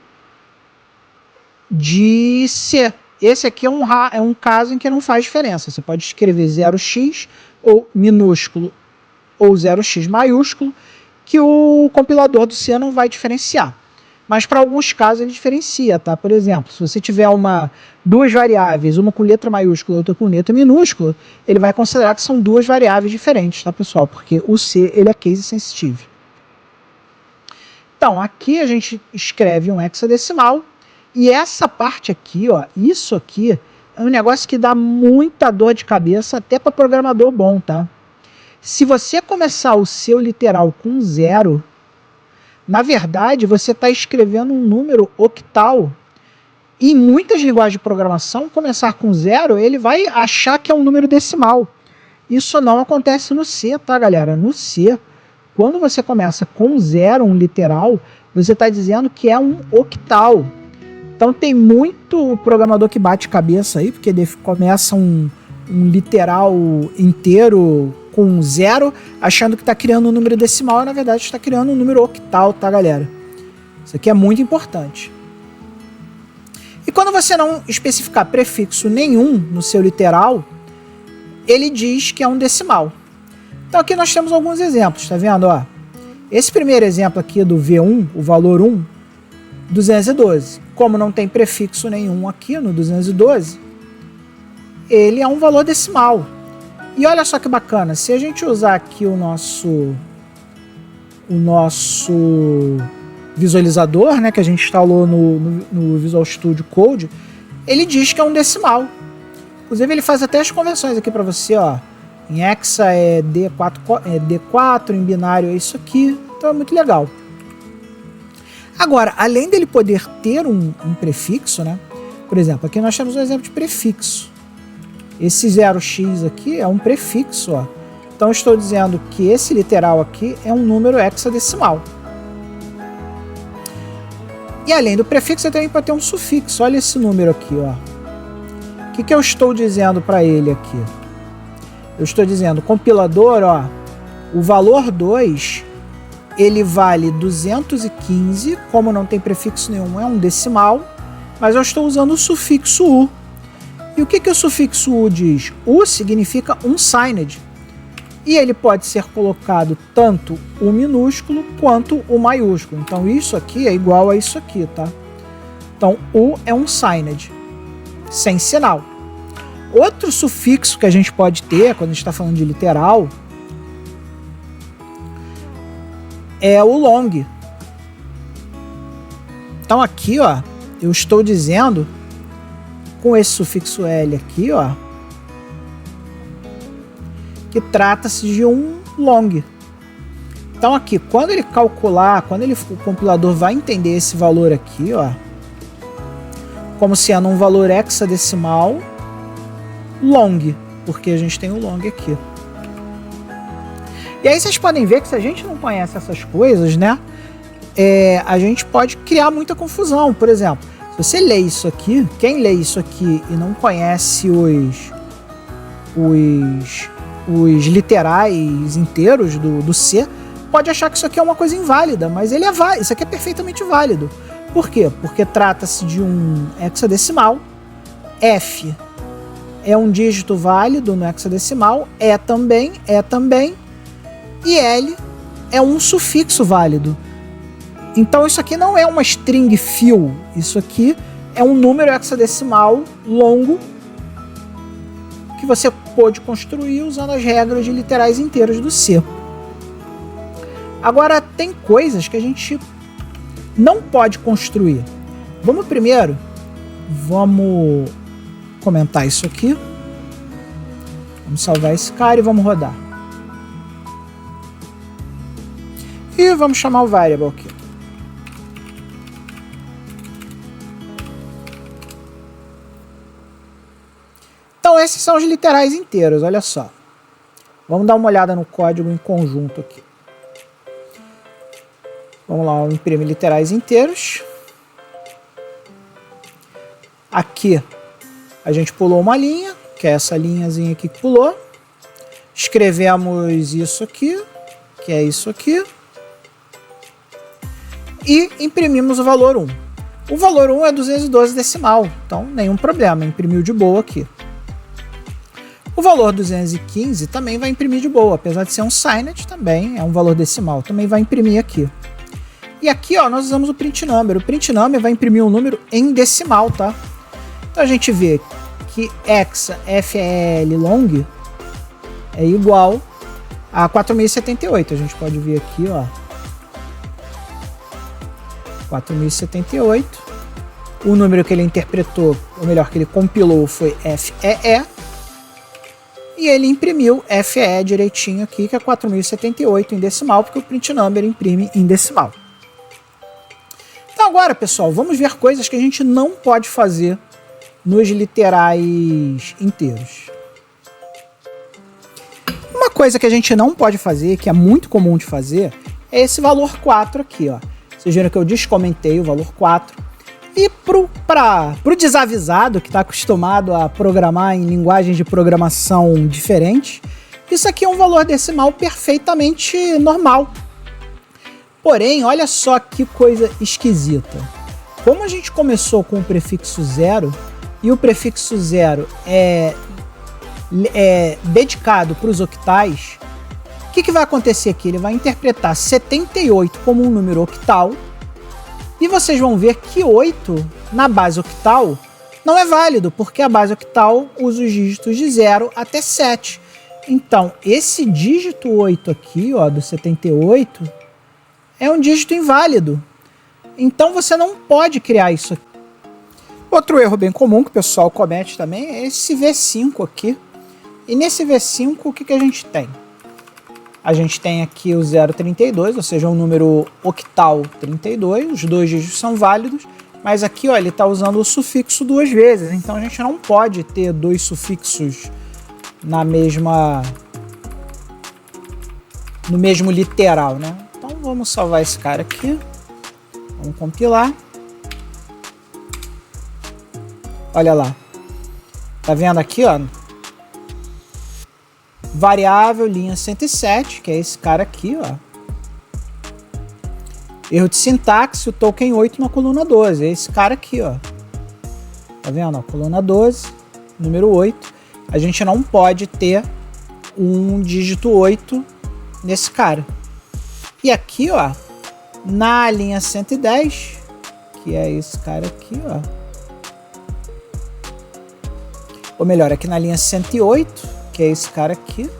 C. Esse aqui é um caso em que não faz diferença. Você pode escrever 0x ou minúsculo ou 0x maiúsculo, que o compilador do C não vai diferenciar. Mas para alguns casos ele diferencia, tá? Por exemplo, se você tiver duas variáveis, uma com letra maiúscula e outra com letra minúscula, ele vai considerar que são duas variáveis diferentes, tá, pessoal? Porque o C ele é case sensitive. Então, aqui a gente escreve um hexadecimal. E essa parte aqui, ó, isso aqui é um negócio que dá muita dor de cabeça até para programador bom, tá? Se você começar o seu literal com 0, na verdade você está escrevendo um número octal. E em muitas linguagens de programação, começar com 0, ele vai achar que é um número decimal. Isso não acontece no C, tá, galera? No C, quando você começa com 0, um literal, você está dizendo que é um octal. Então tem muito programador que bate cabeça aí, porque ele começa um literal inteiro com 0, achando que está criando um número decimal, e na verdade está criando um número octal, tá, galera? Isso aqui é muito importante. E quando você não especificar prefixo nenhum no seu literal, ele diz que é um decimal. Então aqui nós temos alguns exemplos, tá vendo? Ó, esse primeiro exemplo aqui do V1, o valor 1, 212. Como não tem prefixo nenhum aqui no 212, ele é um valor decimal. E olha só que bacana, se a gente usar aqui o nosso visualizador, né, que a gente instalou no Visual Studio Code, ele diz que é um decimal. Inclusive ele faz até as conversões aqui para você, ó. Em hexa é D4, em binário é isso aqui, então é muito legal. Agora, além dele poder ter um prefixo, né? Por exemplo, aqui nós temos um exemplo de prefixo. Esse 0x aqui é um prefixo, ó. Então eu estou dizendo que esse literal aqui é um número hexadecimal. E além do prefixo, você também pode ter um sufixo. Olha esse número aqui, ó. O que eu estou dizendo para ele aqui? Eu estou dizendo, compilador, ó, o valor 2 ele vale 215, como não tem prefixo nenhum, é um decimal, mas eu estou usando o sufixo U. E o que o sufixo U diz? U significa unsigned, e ele pode ser colocado tanto o minúsculo quanto o maiúsculo. Então isso aqui é igual a isso aqui, tá? Então U é unsigned, sem sinal. Outro sufixo que a gente pode ter quando a gente está falando de literal é o long. Então aqui, ó, eu estou dizendo com esse sufixo L aqui, ó, que trata-se de um long. Então aqui, quando ele calcular, o compilador vai entender esse valor aqui, ó, como sendo um valor hexadecimal long, porque a gente tem o long aqui. E aí vocês podem ver que se a gente não conhece essas coisas, né, a gente pode criar muita confusão. Por exemplo, se você lê isso aqui, quem lê isso aqui e não conhece os literais inteiros do C, pode achar que isso aqui é uma coisa inválida, mas ele isso aqui é perfeitamente válido. Por quê? Porque trata-se de um hexadecimal, F é um dígito válido no hexadecimal, E também, e L é um sufixo válido. Então isso aqui não é uma string fill, isso aqui é um número hexadecimal longo que você pode construir usando as regras de literais inteiros do C. Agora tem coisas que a gente não pode construir. Vamos comentar isso aqui. Vamos salvar esse cara e vamos rodar. E vamos chamar o variable aqui. Então esses são os literais inteiros, olha só. Vamos dar uma olhada no código em conjunto aqui. Vamos lá, eu imprimo literais inteiros. Aqui a gente pulou uma linha, que é essa linhazinha aqui que pulou. Escrevemos isso aqui, que é isso aqui. E imprimimos o valor 1. O valor 1 é 212 decimal, então nenhum problema, imprimiu de boa aqui. O valor 215 também vai imprimir de boa, apesar de ser um signed, também é um valor decimal, também vai imprimir aqui. E aqui, ó, nós usamos o print number. O print number vai imprimir um número em decimal, tá? Então a gente vê que hexa FL long é igual a 4078. A gente pode ver aqui, ó, 4078. O número que ele interpretou, ou melhor, que ele compilou foi FEE. E ele imprimiu FE direitinho aqui, que é 4078 em decimal, porque o print number imprime em decimal. Então agora, pessoal, vamos ver coisas que a gente não pode fazer nos literais inteiros. Uma coisa que a gente não pode fazer, que é muito comum de fazer, é esse valor 4 aqui, ó. Vocês viram que eu descomentei o valor 4. E pro desavisado que está acostumado a programar em linguagens de programação diferentes, isso aqui é um valor decimal perfeitamente normal. Porém, olha só que coisa esquisita. Como a gente começou com o prefixo 0, e o prefixo 0 é dedicado para os octais, o que vai acontecer aqui? Ele vai interpretar 78 como um número octal, e vocês vão ver que 8 na base octal não é válido, porque a base octal usa os dígitos de 0 até 7. Então, esse dígito 8 aqui, ó, do 78, é um dígito inválido. Então, você não pode criar isso aqui. Outro erro bem comum que o pessoal comete também é esse V5 aqui. E nesse V5, o que a gente tem? A gente tem aqui o 032, ou seja, um número octal 32, os dois dígitos são válidos, mas aqui, ó, ele está usando o sufixo duas vezes, então a gente não pode ter dois sufixos no mesmo literal, né? Então vamos salvar esse cara aqui, vamos compilar. Olha lá, tá vendo aqui, ó? Variável linha 107, que é esse cara aqui, ó. Erro de sintaxe, o token 8 na coluna 12. É esse cara aqui, ó. Tá vendo? Ó, coluna 12, número 8. A gente não pode ter um dígito 8 nesse cara. E aqui, ó, na linha 110, que é esse cara aqui, ó. Ou melhor, aqui na linha 108, que é esse cara aqui.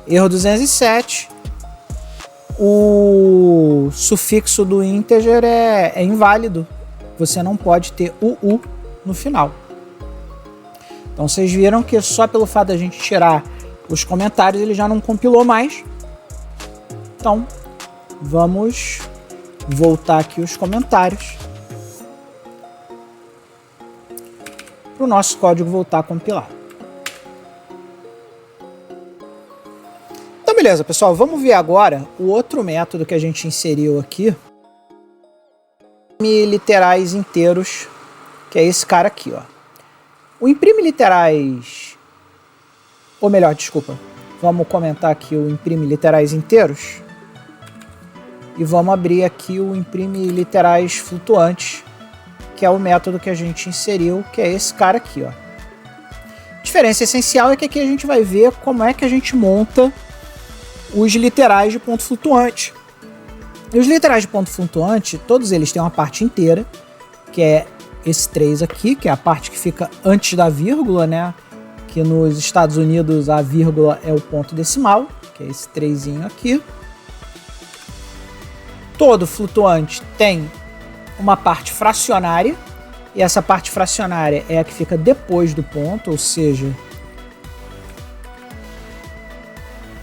Erro 207. O sufixo do integer é inválido. Você não pode ter o U no final. Então vocês viram que só pelo fato da gente tirar os comentários ele já não compilou mais. Então vamos voltar aqui os comentários para o nosso código voltar a compilar. Então beleza, pessoal, vamos ver agora o outro método que a gente inseriu aqui. Imprime literais inteiros, que é esse cara aqui, ó. O imprime literais, ou melhor, desculpa, vamos comentar aqui o imprime literais inteiros e vamos abrir aqui o imprime literais flutuantes, que é o método que a gente inseriu, que é esse cara aqui, ó. A diferença essencial é que aqui a gente vai ver como é que a gente monta os literais de ponto flutuante. E os literais de ponto flutuante, todos eles têm uma parte inteira, que é esse 3 aqui, que é a parte que fica antes da vírgula, né? Que nos Estados Unidos a vírgula é o ponto decimal, que é esse 3zinho aqui. Todo flutuante tem uma parte fracionária, e essa parte fracionária é a que fica depois do ponto, ou seja,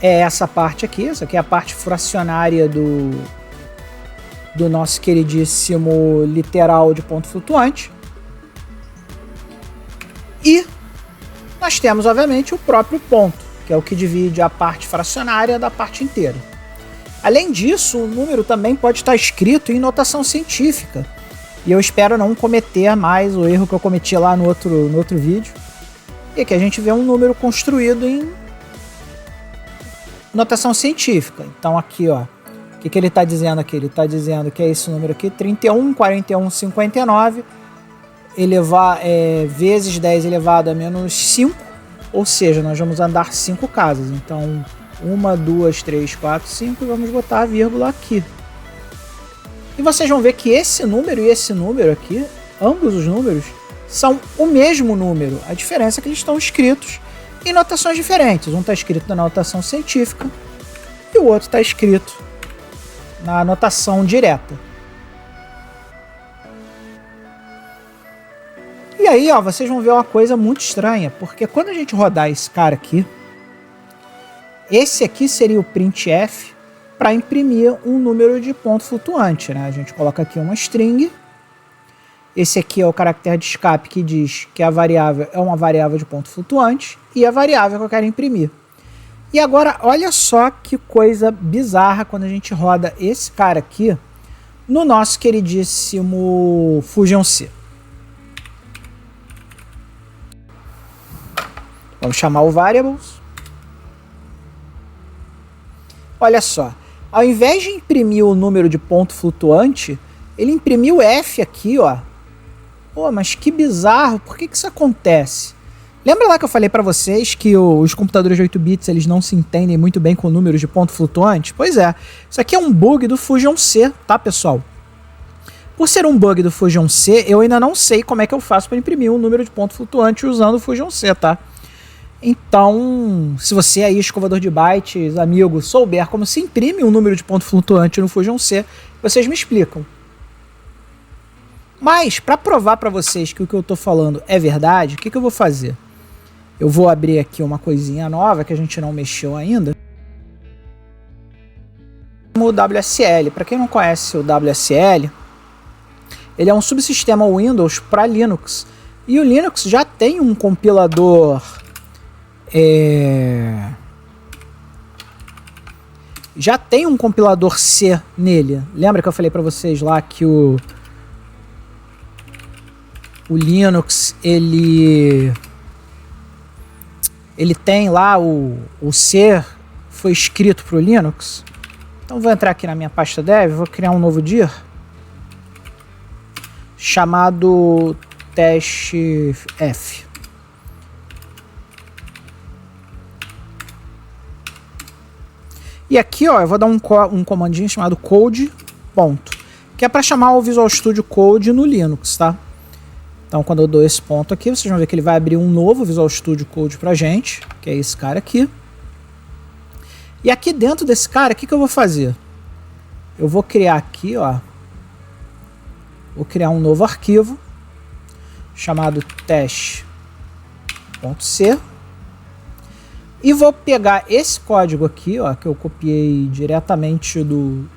é essa parte aqui. Essa aqui é a parte fracionária do nosso queridíssimo literal de ponto flutuante. E nós temos, obviamente, o próprio ponto, que é o que divide a parte fracionária da parte inteira. Além disso, o número também pode estar escrito em notação científica. E eu espero não cometer mais o erro que eu cometi lá no outro vídeo. E aqui a gente vê um número construído em notação científica. Então aqui, ó, o que ele está dizendo aqui? Ele está dizendo que é esse número aqui, 31, 41, 59, vezes 10 elevado a menos 5, ou seja, nós vamos andar 5 casas. Então, 1, 2, 3, 4, 5, e vamos botar a vírgula aqui. E vocês vão ver que esse número e esse número aqui, ambos os números, são o mesmo número. A diferença é que eles estão escritos em notações diferentes. Um está escrito na notação científica e o outro está escrito na notação direta. E aí, ó, vocês vão ver uma coisa muito estranha, porque quando a gente rodar esse cara aqui, esse aqui seria o printf para imprimir um número de ponto flutuante, né? A gente coloca aqui uma string. Esse aqui é o caractere de escape que diz que a variável é uma variável de ponto flutuante e a variável que eu quero imprimir. E agora, olha só que coisa bizarra quando a gente roda esse cara aqui no nosso queridíssimo Fusion C. Vamos chamar o variables. Olha só, ao invés de imprimir o número de ponto flutuante, ele imprimiu F aqui, ó. Pô, mas que bizarro, por que isso acontece? Lembra lá que eu falei para vocês que os computadores de 8 bits eles não se entendem muito bem com números de ponto flutuante? Pois é, isso aqui é um bug do Fusion C, tá, pessoal? Por ser um bug do Fusion C, eu ainda não sei como é que eu faço para imprimir um número de ponto flutuante usando o Fusion C, tá? Então, se você aí, escovador de bytes, amigo, souber como se imprime um número de ponto flutuante no Fusion C, vocês me explicam. Mas, para provar para vocês que o que eu estou falando é verdade, o que eu vou fazer? Eu vou abrir aqui uma coisinha nova que a gente não mexeu ainda. O WSL. Para quem não conhece o WSL, ele é um subsistema Windows para Linux. E o Linux já tem um compilador... Já tem um compilador C nele. Lembra que eu falei para vocês lá que o Linux, ele tem lá o C foi escrito para o Linux. Então vou entrar aqui na minha pasta dev, vou criar um novo dir chamado teste F. E aqui, ó, eu vou dar um comandinho chamado code ponto, que é para chamar o Visual Studio Code no Linux, tá? Então, quando eu dou esse ponto aqui, vocês vão ver que ele vai abrir um novo Visual Studio Code pra gente, que é esse cara aqui. E aqui dentro desse cara, o que eu vou fazer? Eu vou criar aqui, ó, vou criar um novo arquivo chamado teste.c. E vou pegar esse código aqui, ó, que eu copiei diretamente do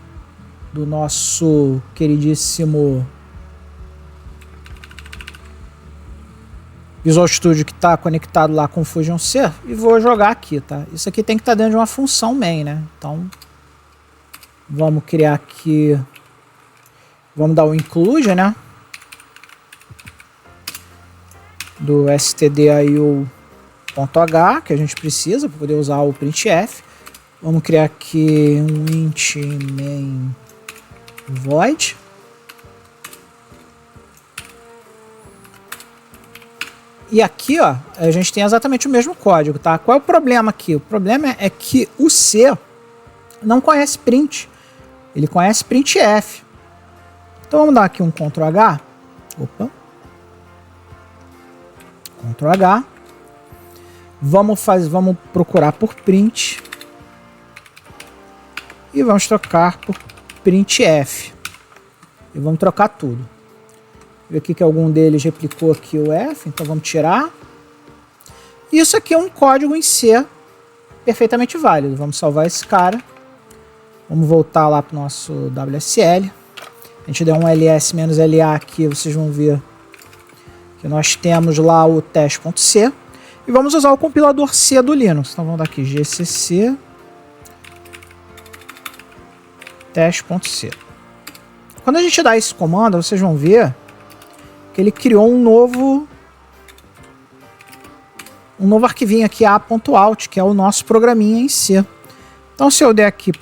nosso queridíssimo Visual Studio que está conectado lá com o Fusion C, e vou jogar aqui, tá? Isso aqui tem que estar dentro de uma função main, né? Então, vamos criar aqui, vamos dar o include, né? Do stdio.h, que a gente precisa para poder usar o printf. Vamos criar aqui um int main void. E aqui, ó, a gente tem exatamente o mesmo código, tá? Qual é o problema aqui? O problema é que o C não conhece print. Ele conhece printf. Então vamos dar aqui um Ctrl H. Opa. Ctrl H. Vamos procurar por print. E vamos trocar por printf. E vamos trocar tudo. Ver aqui que algum deles replicou aqui o F, então vamos tirar. Isso aqui é um código em C perfeitamente válido. Vamos salvar esse cara. Vamos voltar lá para o nosso WSL. A gente deu um ls-la aqui, vocês vão ver que nós temos lá o teste.c. E vamos usar o compilador C do Linux. Então vamos dar aqui gcc teste.c. Quando a gente dá esse comando, vocês vão ver que ele criou um novo arquivinho aqui, a.out, que é o nosso programinha em C. Então, se eu der aqui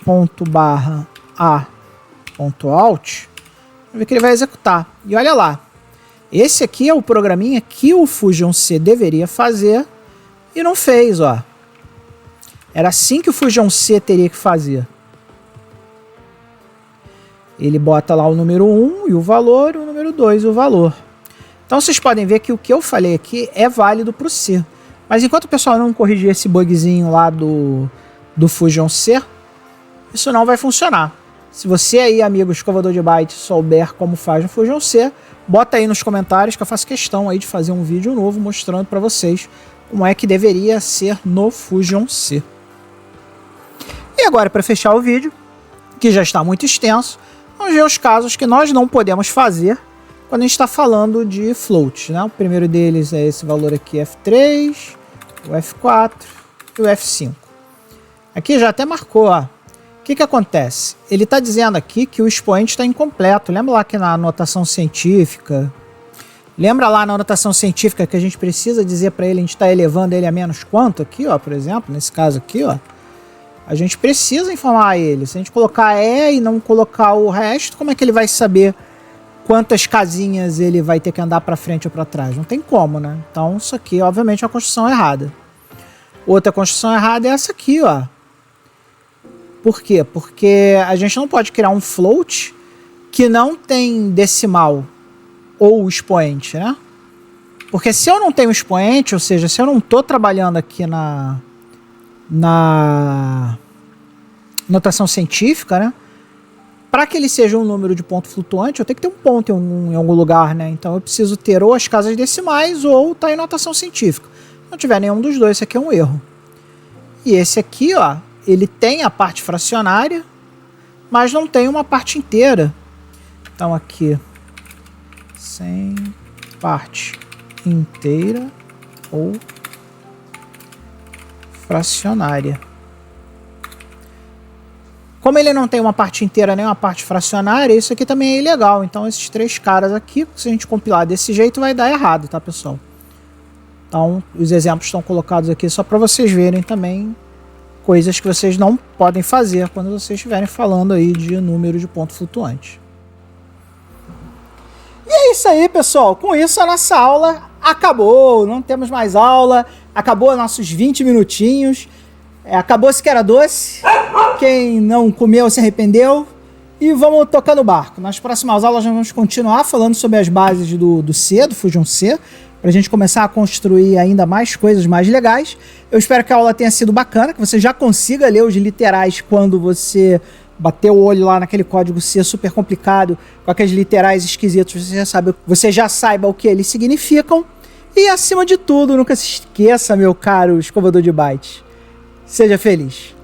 .a.out, vai ver que ele vai executar. E olha lá, esse aqui é o programinha que o Fusion C deveria fazer e não fez, ó. Era assim que o Fusion C teria que fazer. Ele bota lá o número 1 e o valor, o número 2 e o valor. Então vocês podem ver que o que eu falei aqui é válido para o C. Mas enquanto o pessoal não corrigir esse bugzinho lá do Fusion C, isso não vai funcionar. Se você aí, amigo escovador de bytes, souber como faz no Fusion C, bota aí nos comentários que eu faço questão aí de fazer um vídeo novo mostrando para vocês como é que deveria ser no Fusion C. E agora, para fechar o vídeo, que já está muito extenso, vamos ver os casos que nós não podemos fazer quando a gente está falando de float, né? O primeiro deles é esse valor aqui, F3, o F4 e o F5. Aqui já até marcou, ó. O que acontece? Ele está dizendo aqui que o expoente está incompleto. Lembra lá que na anotação científica, que a gente precisa dizer para ele, a gente está elevando ele a menos quanto aqui, ó, por exemplo, nesse caso aqui, ó. A gente precisa informar ele. Se a gente colocar E e não colocar o resto, como é que ele vai saber quantas casinhas ele vai ter que andar para frente ou para trás? Não tem como, né? Então isso aqui, obviamente, é uma construção errada. Outra construção errada é essa aqui, ó. Por quê? Porque a gente não pode criar um float que não tem decimal ou expoente, né? Porque se eu não tenho expoente, ou seja, se eu não estou trabalhando aqui na notação científica, né? Para que ele seja um número de ponto flutuante, eu tenho que ter um ponto em algum lugar, né? Então eu preciso ter ou as casas decimais ou tá em notação científica. Se não tiver nenhum dos dois, esse aqui é um erro. E esse aqui, ó, ele tem a parte fracionária, mas não tem uma parte inteira. Então aqui, sem parte inteira ou fracionária. Como ele não tem uma parte inteira nem uma parte fracionária, isso aqui também é ilegal. Então esses três caras aqui, se a gente compilar desse jeito, vai dar errado, tá, pessoal? Então os exemplos estão colocados aqui só para vocês verem também coisas que vocês não podem fazer quando vocês estiverem falando aí de número de ponto flutuante. E é isso aí, pessoal. Com isso, a nossa aula acabou. Não temos mais aula. Acabou nossos 20 minutinhos. Acabou-se que era doce. Quem não comeu se arrependeu. E vamos tocar no barco. Nas próximas aulas, nós vamos continuar falando sobre as bases do C, do Fusion C, para a gente começar a construir ainda mais coisas mais legais. Eu espero que a aula tenha sido bacana, que você já consiga ler os literais quando você bater o olho lá naquele código C super complicado, com aqueles literais esquisitos, você já saiba o que eles significam. E acima de tudo, nunca se esqueça, meu caro escovador de bytes, seja feliz.